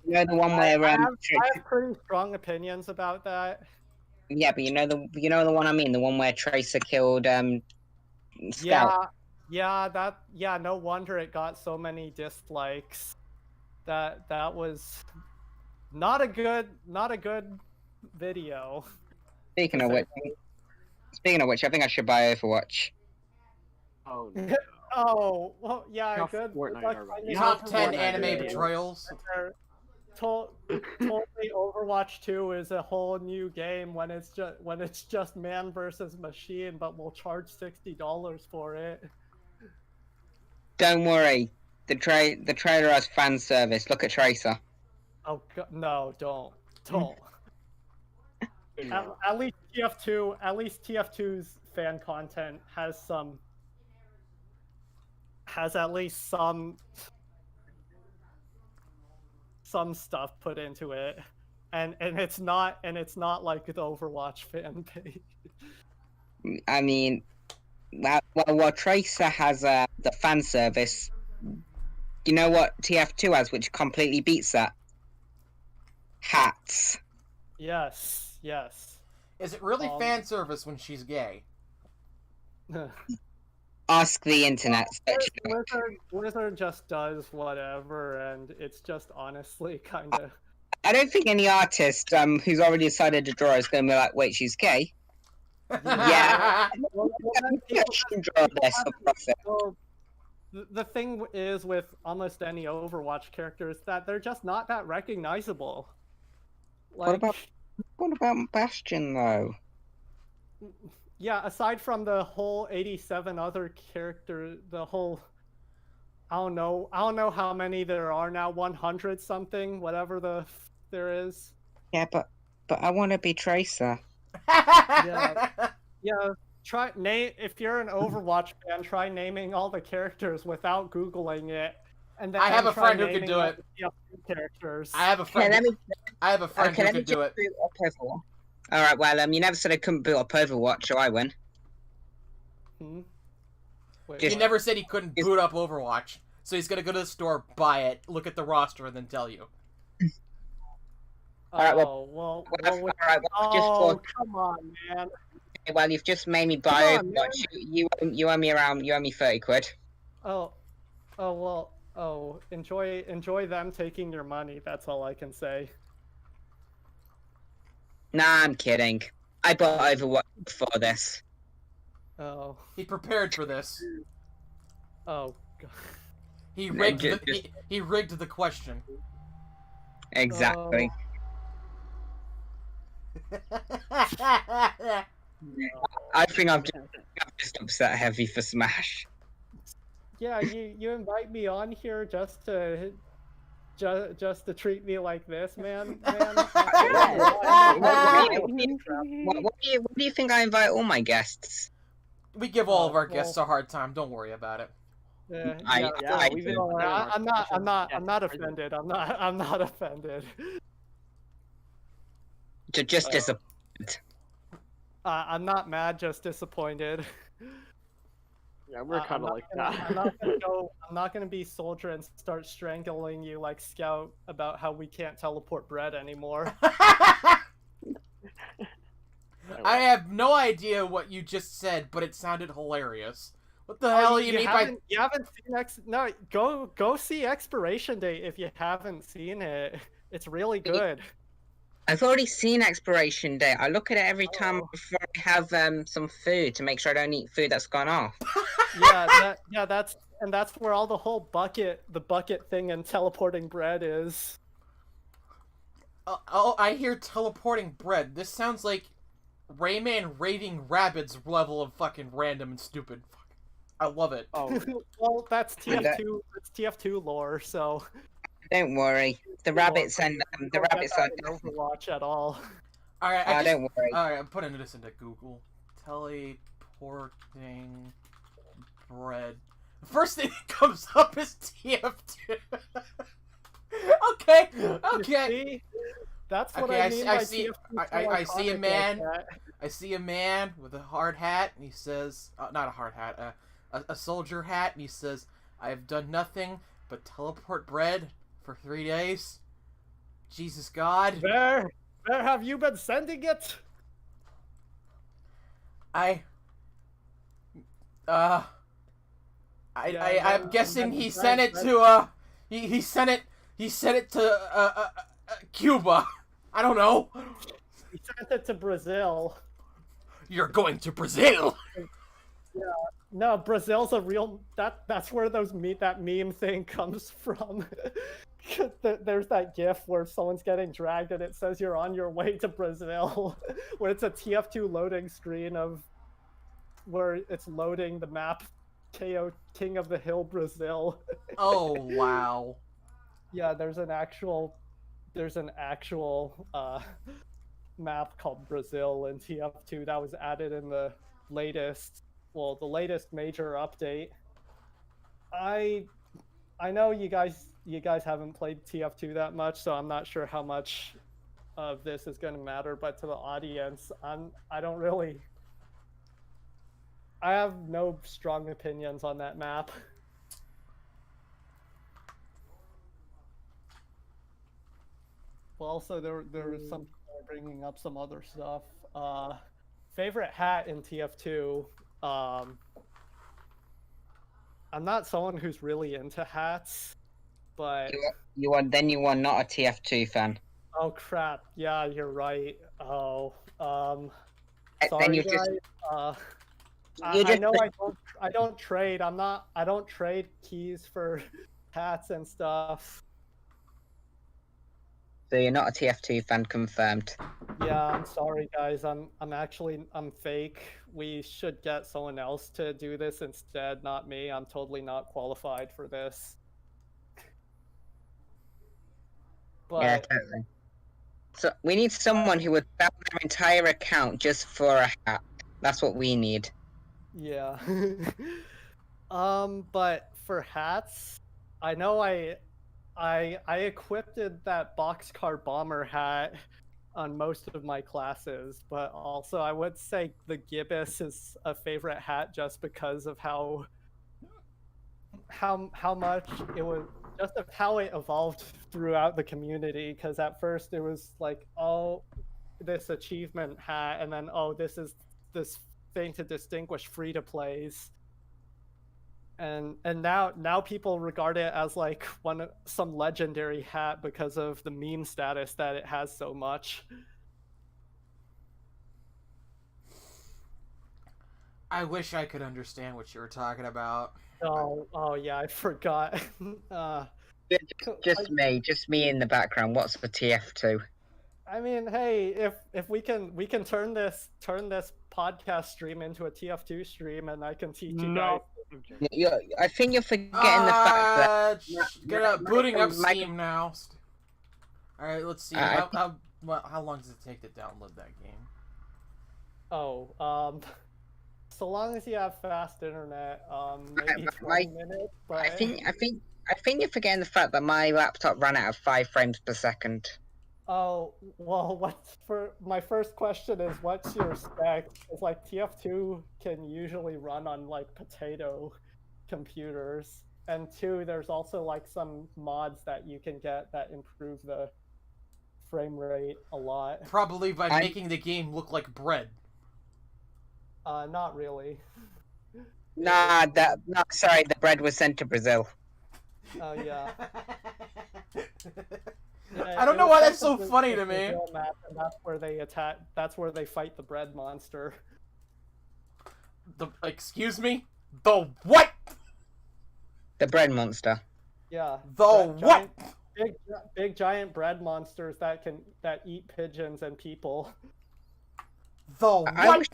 know the one where I have pretty strong opinions about that. yeah, but you know the one I mean, the one where Tracer killed Scout. Yeah, no wonder it got so many dislikes. That was not a good video. Speaking of which, I think I should buy Overwatch. Oh no. Oh, well, yeah, Got good. Fortnite luck already. finding top Overwatch 10 Fortnite anime video. betrayals. Totally Overwatch 2 is a whole new game when it's just man versus machine, but we'll charge $60 for it. Don't worry, the trailer has fan service. Look at Tracer. Oh god, no, don't. No. At least TF2's fan content has at least some stuff put into it, and it's not like the Overwatch fan page. I mean, while Tracer has the fan service, you know what TF2 has, which completely beats that? Hats. Yes. Is it really fan service when she's gay? Ask the internet. Blizzard just does whatever, and it's just honestly kind of. I don't think any artist who's already decided to draw is going to be like, wait, she's gay. Yeah. Draw this for profit. Well, the thing is with almost any Overwatch characters that they're just not that recognizable. Like, What about Bastion though? yeah, aside from the whole 87 other characters, the whole I don't know how many there are now, 100 something, whatever there is. Yeah, but I want to be Tracer. Yeah. If you're an Overwatch fan, try naming all the characters without Googling it. And then I have a try friend who could naming do all it. the characters. I have a friend. I have a friend who could do it. All right, well, you never said I couldn't boot up Overwatch, so I win. Hmm? Wait, He Just- what? never said he couldn't boot up Overwatch, so he's gonna go to the store, buy it, look at the roster, and then tell you. Alright, Well, come on, man. Well, you've just made me buy Come on, Overwatch. You owe me 30 quid. Enjoy them taking your money. That's all I can say. Nah, I'm kidding. I bought Overwatch for this. Oh, He prepared for this. oh, God. He No, rigged just- he rigged the question. Exactly. I think I'm just upset heavy for Smash. Yeah, you invite me on here just to treat me like this, man. What do you think I invite all my guests? We give all of our guests a hard time. Don't worry about it. We've been all around I'm not offended. I'm not offended. Just disappointed. I'm not mad, just disappointed. Yeah, we're kind of like that. I'm not gonna be soldier and start strangling you like Scout about how we can't teleport bread anymore. I have no idea what you just said, but it sounded hilarious. What the hell do you mean by... You haven't seen go see Expiration Date if you haven't seen it. It's really good. I've already seen Expiration Date. I look at it every time before I have some food to make sure I don't eat food that's gone off. That's where all the bucket thing and teleporting bread is. Oh, I hear teleporting bread. This sounds like Rayman raiding rabbits level of fucking random and stupid. I love it. Oh, Well, that's TF2. It's TF2 lore, so Don't worry. The rabbits and you the don't get rabbits that are in definitely. Overwatch at all. All right, Oh, don't worry. all right. I'm putting this into Google. Teleporting bread. The first thing that comes up is TF2. Okay. You see? That's what Okay, I mean. I by see. TF2 I see a iconic man. like that. I see a man with a hard hat, and he says, not a hard hat, a soldier hat, and he says, "I have done nothing but teleport bread for 3 days." Jesus God. Where have you been sending it? I'm guessing he sent it to he sent it to Cuba. I don't know. He sent it to Brazil. You're going to Brazil. No, Brazil's a real. That's where that meme thing comes from. There's that GIF where someone's getting dragged and it says you're on your way to Brazil, where it's a TF2 loading screen of where it's loading the map, KO King of the Hill, Brazil. Oh wow. Yeah, there's an actual map called Brazil in TF2 that was added in the latest major update. I know you guys haven't played TF2 that much, so I'm not sure how much of this is going to matter, but to the audience, I have no strong opinions on that map. Well, also there was some people bringing up some other stuff. Favorite hat in TF2. I'm not someone who's really into hats, but You are not a TF2 fan. oh crap! Yeah, you're right. Oh, Then sorry you guys. just I know I don't trade. I don't trade keys for hats and stuff. so you're not a TF2 fan confirmed. Yeah, I'm sorry guys. I'm fake. We should get someone else to do this instead, not me. I'm totally not qualified for this. But Yeah, totally. So we need someone who would sell their entire account just for a hat. That's what we need. yeah. But for hats, I know I equipped that boxcar bomber hat on most of my classes, but also I would say the gibbous is a favorite hat just because of how much it was, just of how it evolved throughout the community. Because at first it was like, oh, this achievement hat, and then oh, this is this thing to distinguish free to plays. And now people regard it as like some legendary hat because of the meme status that it has so much. I wish I could understand what you were talking about. Oh yeah, I forgot. Just me in the background. What's the TF2? I mean, hey, if we can turn this podcast stream into a TF2 stream, and I can teach you guys. I think you're forgetting the fact that booting up Steam now. All right, let's see. I How long does it take to download that game? Oh, so long as you have fast internet, maybe 20 minutes. But I think you're forgetting the fact that my laptop ran out of 5 frames per second. Oh, well, my first question is, what's your spec? It's like TF2 can usually run on like potato computers, and 2, there's also like some mods that you can get that improve the frame rate a lot. Probably by making the game look like bread. Not really. Sorry, the bread was sent to Brazil. Oh yeah. I don't know why that's so funny to me. Map, and that's where they attack. That's where they fight the bread monster. Excuse me? The what? The bread monster. Yeah. The what? Big giant bread monsters that eat pigeons and people. The what?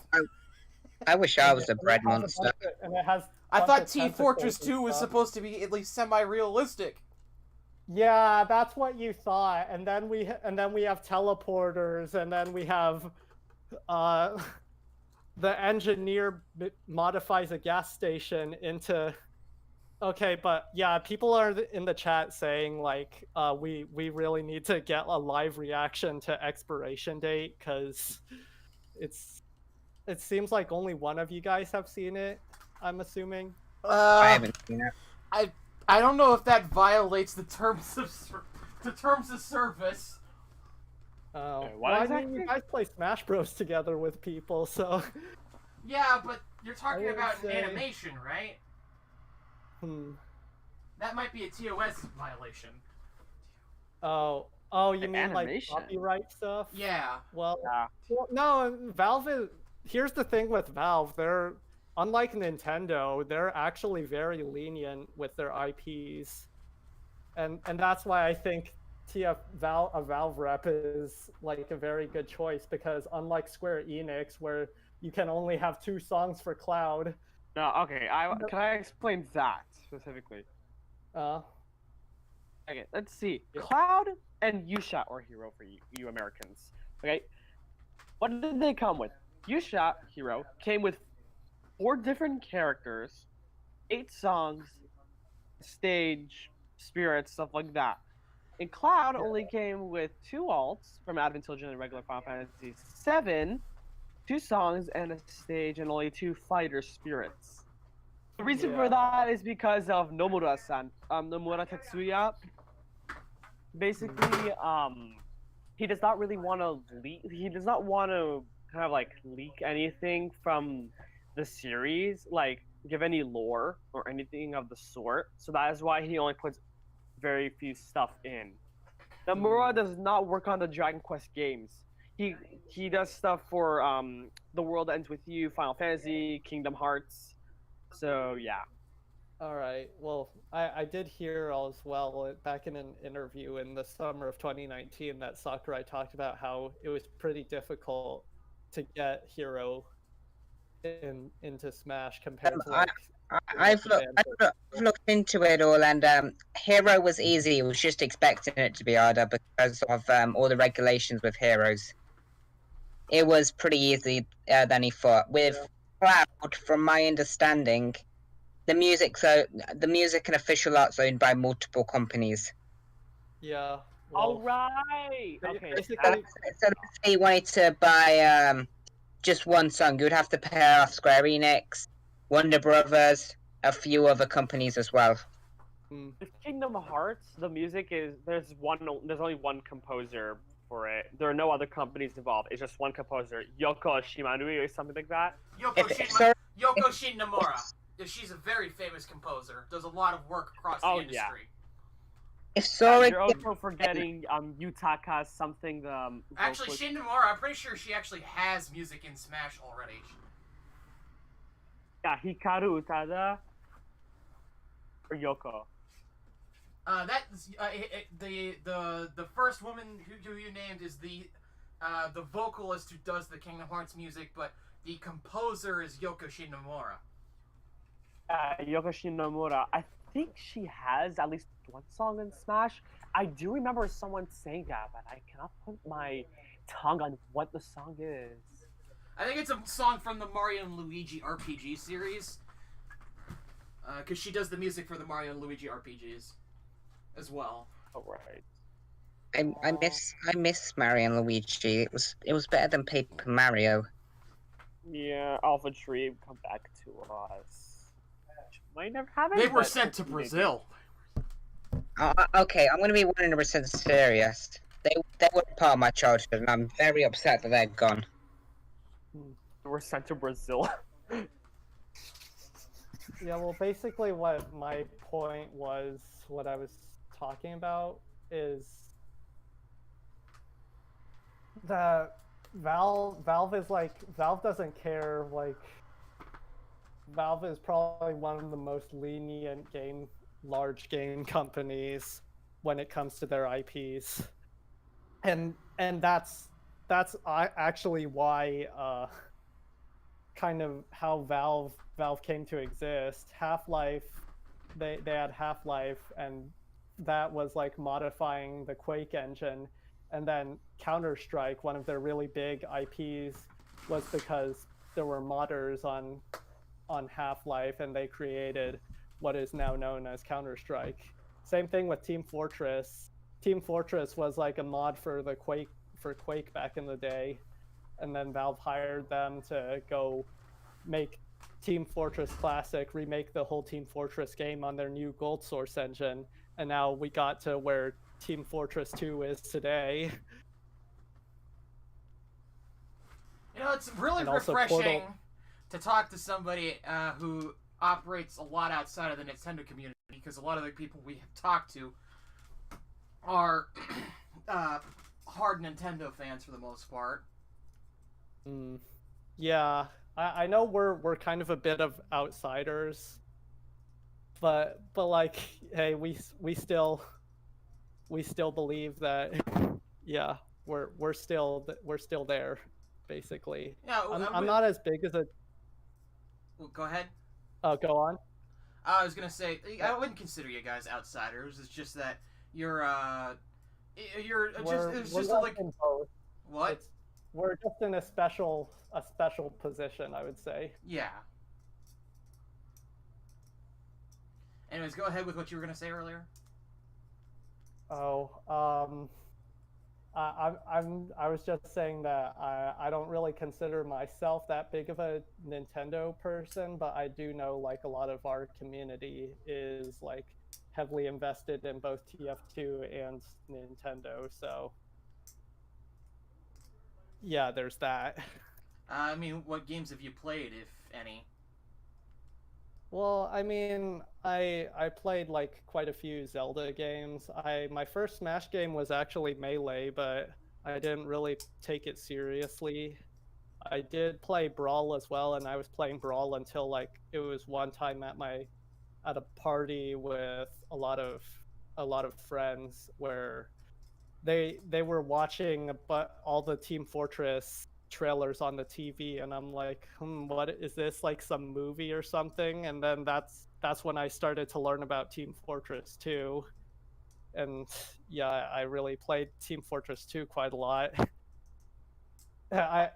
I wish I was a bread monster. And it has I bunch thought of Team Fortress tentacles and 2 was stuff. supposed to be at least semi-realistic. Yeah, that's what you thought, and then we have teleporters, and then we have the engineer modifies a gas station into. Okay, but yeah, people are in the chat saying like we really need to get a live reaction to expiration date because it seems like only one of you guys have seen it. I'm assuming. I haven't seen it. I don't know if that violates the terms of service. Oh, what well, I exactly? mean, you guys play Smash Bros together with people, so. Yeah, but you're talking would about say- an animation, right? That might be a TOS violation. Oh, you An mean like animation? copyright stuff? Yeah. Well, Yeah. well, no, Valve is. Here's the thing with Valve. They're unlike Nintendo. They're actually very lenient with their IPs, and that's why I think a Valve rep is like a very good choice because unlike Square Enix, where you can only have 2 songs for Cloud. No, okay. Can I explain that specifically? Okay, let's see. Yeah. Cloud and Yusha or Hero for you Americans. Okay, what did they come with? Yusha Hero came with 4 different characters, 8 songs, stage, spirits, stuff like that. And Cloud only came with 2 alts from Advent Children and regular Final Fantasy 7, 2 songs and a stage, and only 2 fighter spirits. The reason for that is because of Nomura-san, Nomura Tetsuya. Basically, he does not really want to leak. He does not want to kind of like leak anything from the series, like give any lore or anything of the sort. So that is why he only puts very few stuff in. Nomura does not work on the Dragon Quest games. He does stuff for The World Ends With You, Final Fantasy, Kingdom Hearts. So yeah. All right. Well, I did hear as well back in an interview in the summer of 2019 that Sakurai talked about how it was pretty difficult to get Hero into Smash compared to like. I've looked into it all, and Hero was easy. It was just expecting it to be harder because of all the regulations with Heroes. It was pretty easy than he thought. With Cloud, from my understanding, the music and official art's owned by multiple companies. Yeah. All right. Okay. Basically, So let's say you wanted to buy just one song, you would have to pay off Square Enix, Wonder Brothers, a few other companies as well. With Kingdom Hearts, the music is there's only one composer for it. There are no other companies involved. It's just one composer, Yoko Shimanui or something like that. Yoko Shinnomura. She's a very famous composer. Does a lot of work across the industry. If Sora, You're also forgetting Yutaka something. Actually, Shinnomura, I'm pretty sure she actually has music in Smash already. Yeah, Hikaru Utada or Yoko. The first woman who you named is the vocalist who does the Kingdom Hearts music, but the composer is Yoko Shinnomura. Yoko Shinomura. I think she has at least one song in Smash. I do remember someone saying that, but I cannot put my tongue on what the song is. I think it's a song from the Mario and Luigi RPG series. Because she does the music for the Mario and Luigi RPGs as well. Oh, right. I miss Mario and Luigi. It was better than Paper Mario. Yeah, Alpha Tree come back to us. Might never have it. They were sent to Brazil. Okay, I'm gonna be 100% serious. They were part of my childhood, and I'm very upset that they're gone. They were sent to Brazil. Yeah, well, basically what my point was, what I was talking about, is that Valve doesn't care, like, Valve is probably one of the most lenient large game companies when it comes to their IPs. And that's actually why kind of how Valve came to exist. Half-Life, they had Half-Life, and that was like modifying the Quake engine, and then Counter-Strike, one of their really big IPs, was because there were modders on Half-Life, and they created what is now known as Counter-Strike. Same thing with Team Fortress. Team Fortress was like a mod for the Quake back in the day, and then Valve hired them to go make Team Fortress Classic, remake the whole Team Fortress game on their new Gold Source engine, and now we got to where Team Fortress 2 is today. You know, it's really And also refreshing Portal. to talk to somebody who operates a lot outside of the Nintendo community, because a lot of the people we have talked to are hard Nintendo fans for the most part. Yeah, I know we're kind of a bit of outsiders, but like, hey, we still believe that, yeah, we're still there, basically. Yeah, I'm not as big as a. Well, go ahead. Oh, go on. I was gonna say I wouldn't consider you guys outsiders. It's just that you're We're it's just less like than both. what? We're just in a special position, I would say. Yeah. Anyways, go ahead with what you were gonna say earlier. Oh, I was just saying that I don't really consider myself that big of a Nintendo person, but I do know like a lot of our community is like heavily invested in both TF2 and Nintendo, so yeah, there's that. I mean, what games have you played, if any? Well, I mean, I played like quite a few Zelda games. My first Smash game was actually Melee, but I didn't really take it seriously. I did play Brawl as well, and I was playing Brawl until like it was one time at a party with a lot of friends where they were watching all the Team Fortress trailers on the TV, and I'm like, what is this, like some movie or something? And then that's when I started to learn about Team Fortress 2. And yeah, I really played Team Fortress 2 quite a lot.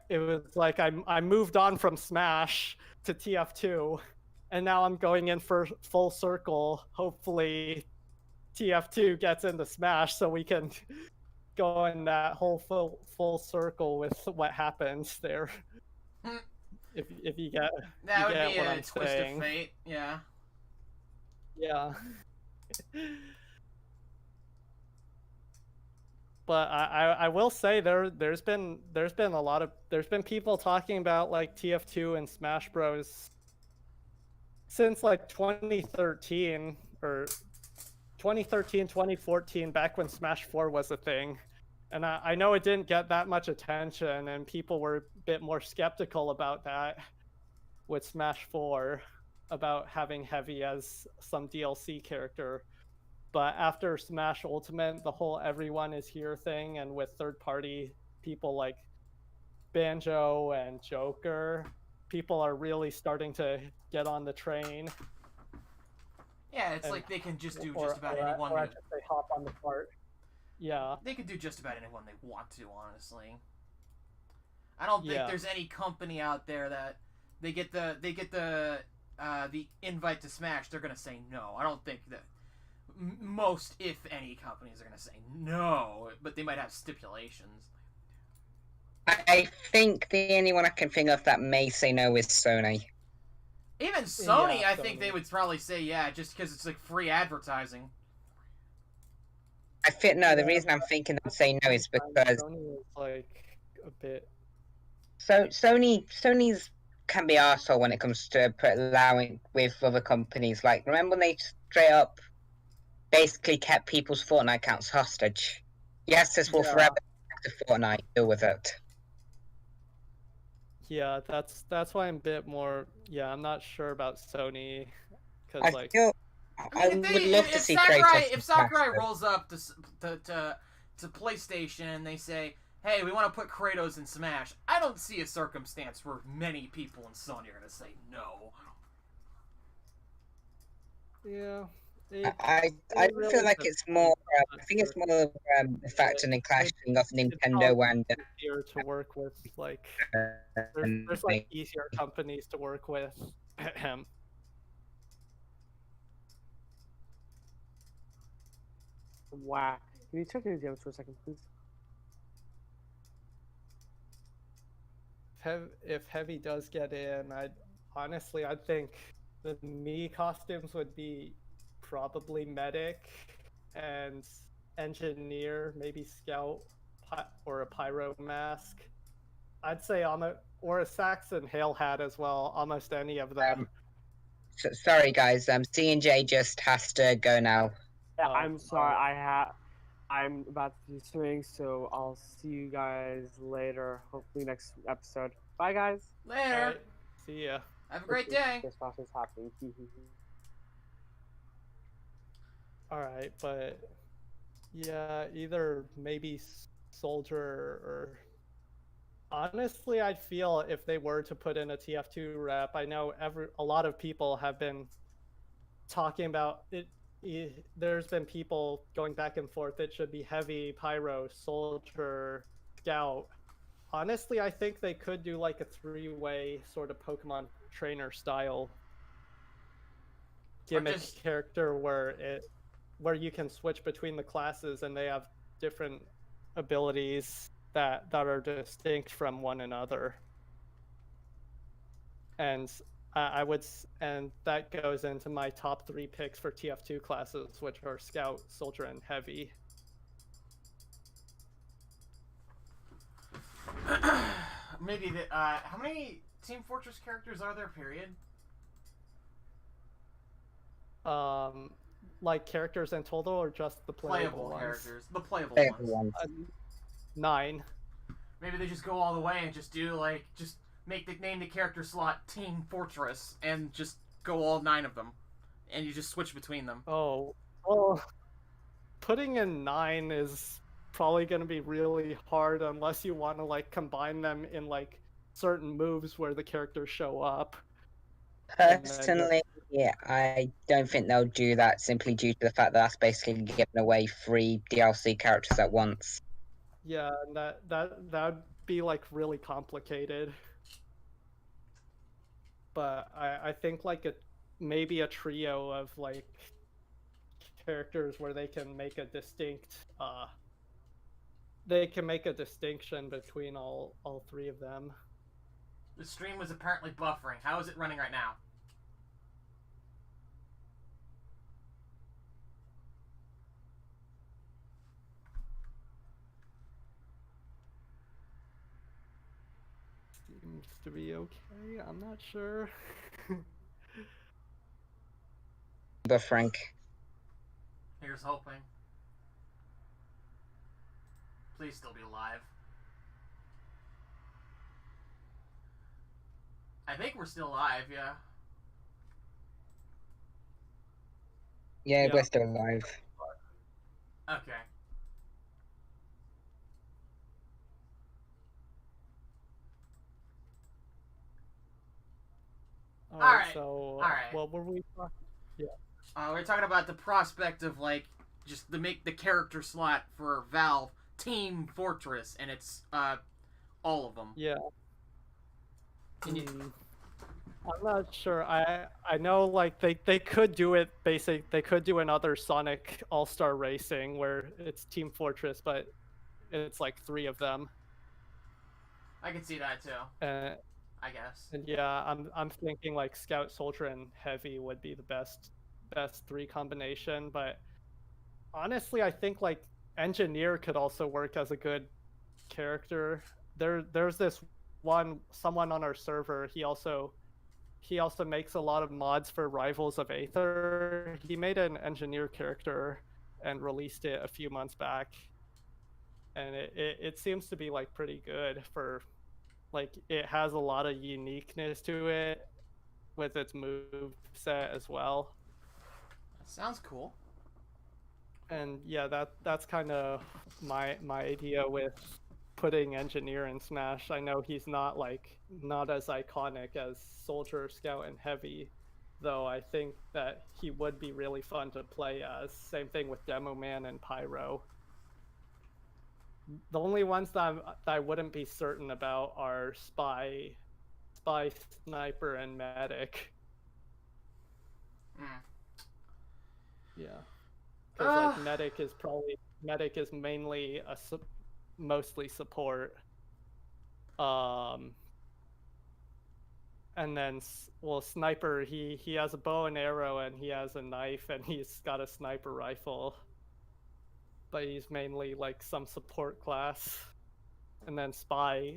It was like I moved on from Smash to TF2, and now I'm going in for full circle. Hopefully TF2 gets into Smash so we can go in that whole full circle with what happens there. If you get That would be what a I'm twist saying. of fate. Yeah. Yeah. But I will say there's been people talking about like TF2 and Smash Bros since like 2013 or 2014, back when Smash 4 was a thing. And I know it didn't get that much attention, and people were a bit more skeptical about that with Smash 4, about having Heavy as some DLC character. But after Smash Ultimate, the whole everyone is here thing, and with third-party people like Banjo and Joker, people are really starting to get on the train. Yeah, it's like they can just do just about anyone. Or I should say hop on the cart. Yeah. They can do just about anyone they want to, honestly. I don't think there's any company out there that they get the invite to Smash, they're gonna say no. I don't think that most, if any, companies are gonna say no, but they might have stipulations. I think the only one I can think of that may say no is Sony. Even Sony, Yeah, I think they would probably say yeah, just because it's like free advertising. The reason I'm thinking they'd say no is because Sony is like a bit. Sony's can be arsehole when it comes to allowing with other companies. Like, remember when they straight up basically kept people's Fortnite accounts hostage? Yes, this will forever be to Fortnite. Deal with it. Yeah, that's why I'm a bit more. Yeah, I'm not sure about Sony, because I like. feel I mean, would love to see Sakurai, Kratos. if Sakurai rolls up to PlayStation and they say, hey, we want to put Kratos in Smash, I don't see a circumstance where many people in Sony are going to say no. Yeah. I It feel really like it's more. I think it's depends. more of a factor in clashing of It's Nintendo probably and easier to work with, like, there's like Sony. easier companies to work with. Wow. Can you check your DMs for a second, please? If Heavy does get in, I think the me costumes would be probably medic and engineer, maybe scout, or a pyro mask. I'd say or a Saxon hail hat as well. Almost any of them. Sorry guys, C&J just has to go now. Yeah, Oh, I'm sorry. I'm about to do swing, so I'll see you guys later. Hopefully next episode. Bye, guys. Later. Alright, see ya. Have a great day. This process is happening. Alright, but yeah, either maybe Soldier or honestly, I'd feel if they were to put in a TF2 rep, I know a lot of people have been talking about it. There's been people going back and forth. It should be Heavy, Pyro, Soldier, Scout. Honestly, I think they could do like a three-way sort of Pokemon trainer style gimmick character where you can switch between the classes and they have different abilities that are distinct from one another. And and that goes into my top 3 picks for TF2 classes, which are Scout, Soldier, and Heavy. Maybe how many Team Fortress characters are there? Period. Like characters in total, or just the playable ones? characters. The playable Everyone. ones. 9. Maybe they just go all the way and just do name the character slot Team Fortress and just go all 9 of them, and you just switch between them. Oh, well, putting in 9 is probably going to be really hard unless you want to like combine them in like certain moves where the characters show up. Personally, yeah, I don't think they'll do that simply due to the fact that that's basically giving away 3 DLC characters at once. Yeah, and that'd be like really complicated. But I think like maybe a trio of like characters where they can make a distinct distinction between all 3 of them. The stream was apparently buffering. How is it running right now? Seems to be okay. I'm not sure. But Frank, Here's hoping. Please still be alive. I think we're still alive, yeah. yeah, Yeah. we're still alive. Okay. Alright, so alright. what were we talking? We're talking about the prospect of just to make the character slot for Valve Team Fortress, and it's all of them. Yeah. Can you... I'm not sure. I know like they could do it basic. They could do another Sonic All-Star Racing where it's Team Fortress, but it's like 3 of them. I can see that too. I guess. And yeah, I'm thinking like Scout, Soldier, and Heavy would be the best 3 combination. But honestly, I think like Engineer could also work as a good character. There's this someone on our server. He also makes a lot of mods for Rivals of Aether. He made an Engineer character and released it a few months back, and it seems to be like pretty good for like it has a lot of uniqueness to it with its move set as well. That sounds cool. And yeah, that's kind of my idea with putting engineer in Smash. I know he's not as iconic as Soldier, Scout, and Heavy, though I think that he would be really fun to play as. Same thing with Demo Man and Pyro. The only ones that I wouldn't be certain about are Spy, Sniper, and Medic. Yeah, because Medic is mainly mostly support. And then Sniper, he has a bow and arrow, and he has a knife, and he's got a sniper rifle, but he's mainly like some support class. And then Spy,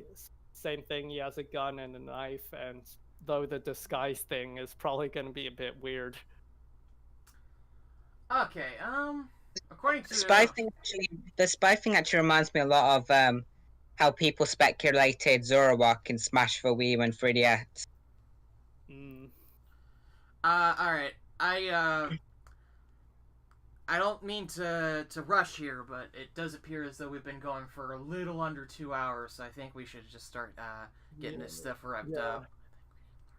same thing, he has a gun and a knife, and though the disguise thing is probably going to be a bit weird. Okay, according to... The spy thing actually reminds me a lot of how people speculated Zoroark in Smash for Wii and 3DS. Alright, I don't mean to rush here, but it does appear as though we've been going for a little under 2 hours, so I think we should just start getting this stuff wrapped up.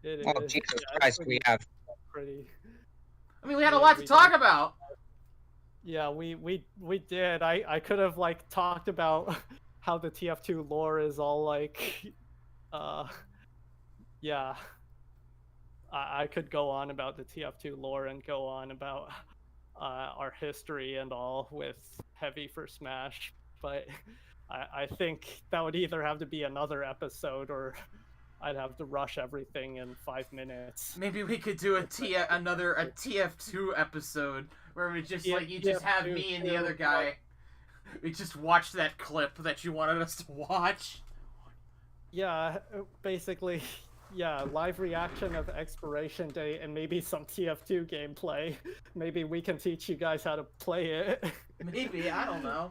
Oh, Jesus Christ, we have. Pretty... I mean, we had a lot to talk about. Yeah, we did. I could have like talked about how the TF2 lore is all like, yeah. I could go on about the TF2 lore and go on about our history and all with Heavy for Smash, but I think that would either have to be another episode or I'd have to rush everything in 5 minutes. Maybe we could do another TF2 episode where we just you just have me and the other guy. We just watch that clip that you wanted us to watch. Yeah, basically, yeah, live reaction of expiration date and maybe some TF2 gameplay. Maybe we can teach you guys how to play it. Maybe, I don't know.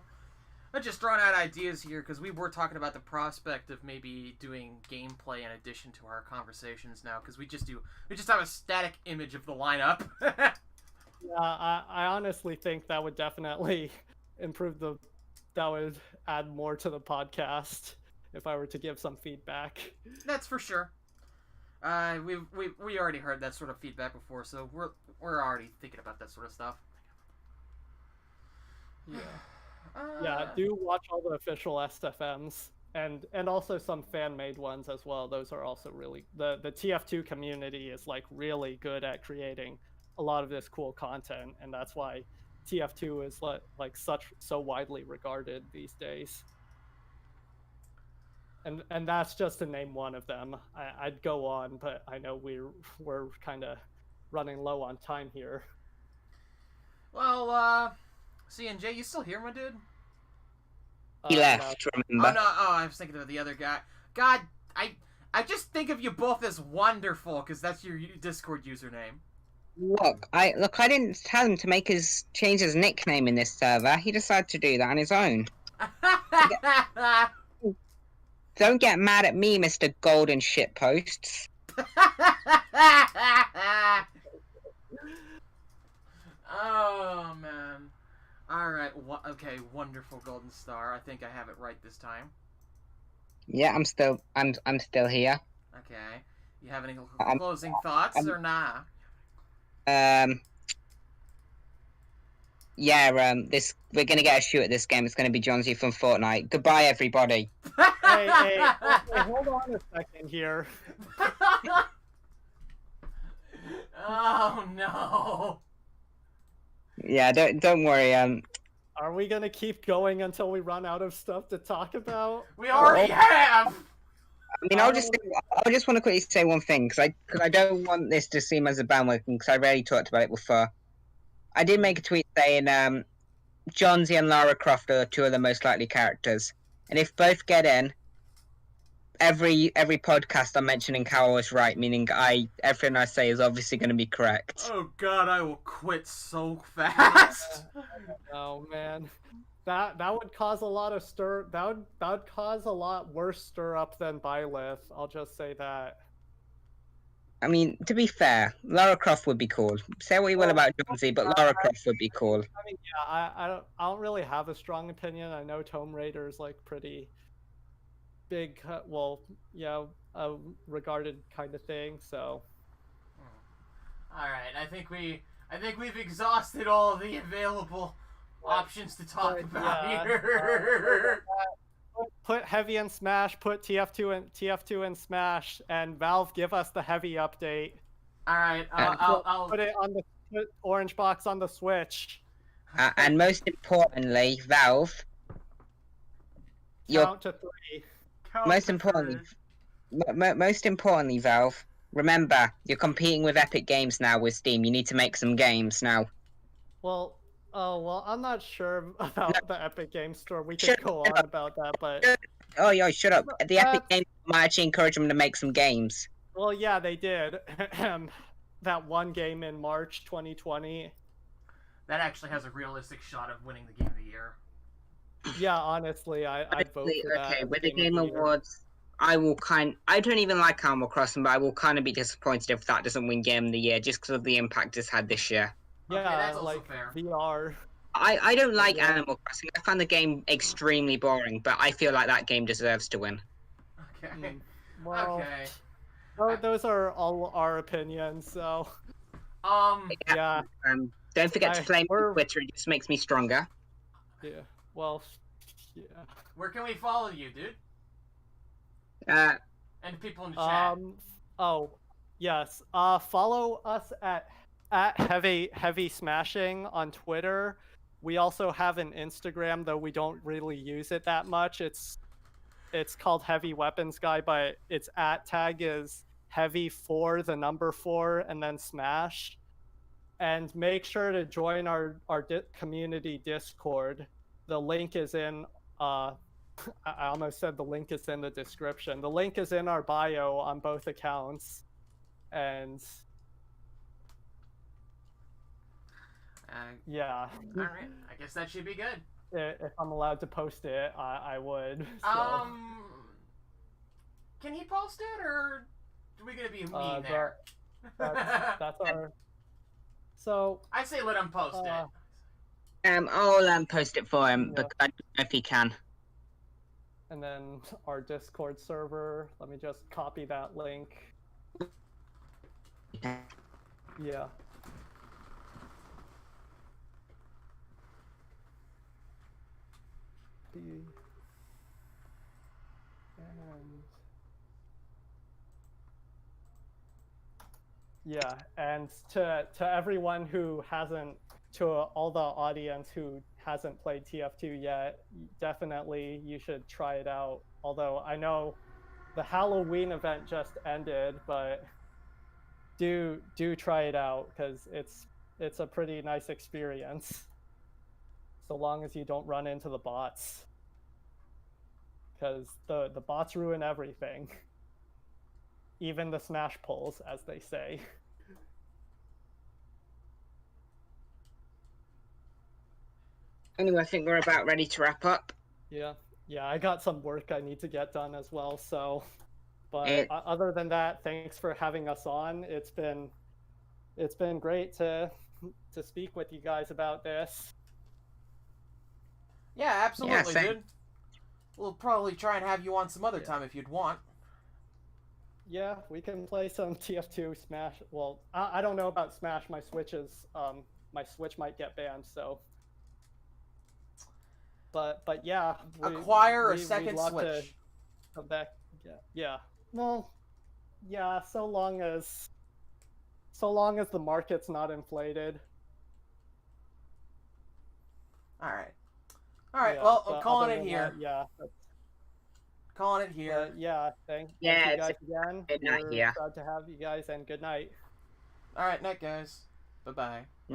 I'm just throwing out ideas here because we were talking about the prospect of maybe doing gameplay in addition to our conversations now, because we just have a static image of the lineup. Yeah, I honestly think that would definitely improve that would add more to the podcast if I were to give some feedback. That's for sure. We already heard that sort of feedback before, so we're already thinking about that sort of stuff. Yeah. Yeah, do watch all the official SFMs and also some fan-made ones as well. Those are also really the TF2 community is like really good at creating a lot of this cool content, and that's why TF2 is like so widely regarded these days. And that's just to name one of them. I'd go on, but I know we're kind of running low on time here. Well, CNJ, you still here, my dude? He left, remember? Oh, no, I was thinking of the other guy. God, I just think of you both as wonderful, because that's your Discord username. Look, I didn't tell him to change his nickname in this server. He decided to do that on his own. Don't get mad at me, Mr. Golden Shitposts. Oh, man. Alright, okay, wonderful Golden Star. I think I have it right this time. Yeah, I'm still here. Okay. You have any closing thoughts or nah? Yeah, we're gonna get a shoot at this game. It's gonna be John Z from Fortnite. Goodbye, everybody. Hey, hold on a second here. Oh no. Yeah, don't worry. Are we gonna keep going until we run out of stuff to talk about? We already have. I mean, I just want to quickly say one thing because I don't want this to seem as a bandwagon because I already talked about it before. I did make a tweet saying John Z and Lara Croft are two of the most likely characters, and if both get in, every podcast I'm mentioning how I was right, meaning everything I say is obviously going to be correct. Oh God, I will quit so fast. Oh man, that would cause a lot of stir. That would cause a lot worse stir up than Byleth. I'll just say that. I mean, to be fair, Lara Croft would be cool. Say what you will about John Z, but Lara Croft would be cool. I mean, yeah, I don't really have a strong opinion. I know Tomb Raider is like pretty big, well, a regarded kind of thing. So. All right, I think we've exhausted all the available options to talk about here. Put heavy in Smash. Put TF2 in Smash, and Valve give us the heavy update. All right, I'll put it on the orange box on the Switch. And most importantly, Valve. Count to 3. Most importantly, Valve. Remember, you're competing with Epic Games now with Steam. You need to make some games now. Well, I'm not sure about the Epic Games Store. We could go on about that, but... Oh, yo, shut up. The Epic Games might actually encourage them to make some games. Well, yeah, they did. That one game in March 2020. That actually has a realistic shot of winning the Game of the Year. Yeah, honestly, I'd vote for that. Okay, with the Game Awards, I don't even like Animal Crossing, but I will kind of be disappointed if that doesn't win Game of the Year, just because of the impact it's had this year. Yeah, okay, that's also like fair. VR. I don't like Animal Crossing. I find the game extremely boring, but I feel like that game deserves to win. Okay. Well, okay. Those are all our opinions, so... Yeah. Don't forget to flame me on Twitter, it just makes me stronger. Yeah, well, yeah. Where can we follow you, dude? And people in the chat. Oh, yes. Follow us at Heavy Smashing on Twitter. We also have an Instagram, though we don't really use it that much. It's called Heavy Weapons Guy, but its @ is heavy4, the number 4, and then smash. And make sure to join our community Discord. The link is in I almost said the link is in the description. The link is in our bio on both accounts. And yeah. All right, I guess that should be good. If I'm allowed to post it, I would. So. Can he post it, or are we gonna be mean there? That's our. So I say let him post it. I'll post it for him, but I don't know if he can. And then our Discord server. Let me just copy that link. Yeah. And to everyone who hasn't, to all the audience who hasn't played TF2 yet, definitely you should try it out. Although I know the Halloween event just ended, but do try it out because it's a pretty nice experience. So long as you don't run into the bots, because the bots ruin everything. Even the smash pulls, as they say. Anyway, I think we're about ready to wrap up. Yeah, I got some work I need to get done as well, so... But other than that, thanks for having us on. It's been great to speak with you guys about this. Yeah, absolutely, dude. We'll probably try and have you on some other time if you'd want. Yeah, we can play some TF2 Smash. Well, I don't know about Smash. My Switch might get banned, so. But yeah. Acquire a second Switch. Come back. Yeah. Well, yeah. So long as the market's not inflated. All right. Well, I'm calling it here. Yeah. Calling it here. Yeah, thank you guys again. Good night, We're proud to have you guys, and good night. All right, night, guys. Bye-bye.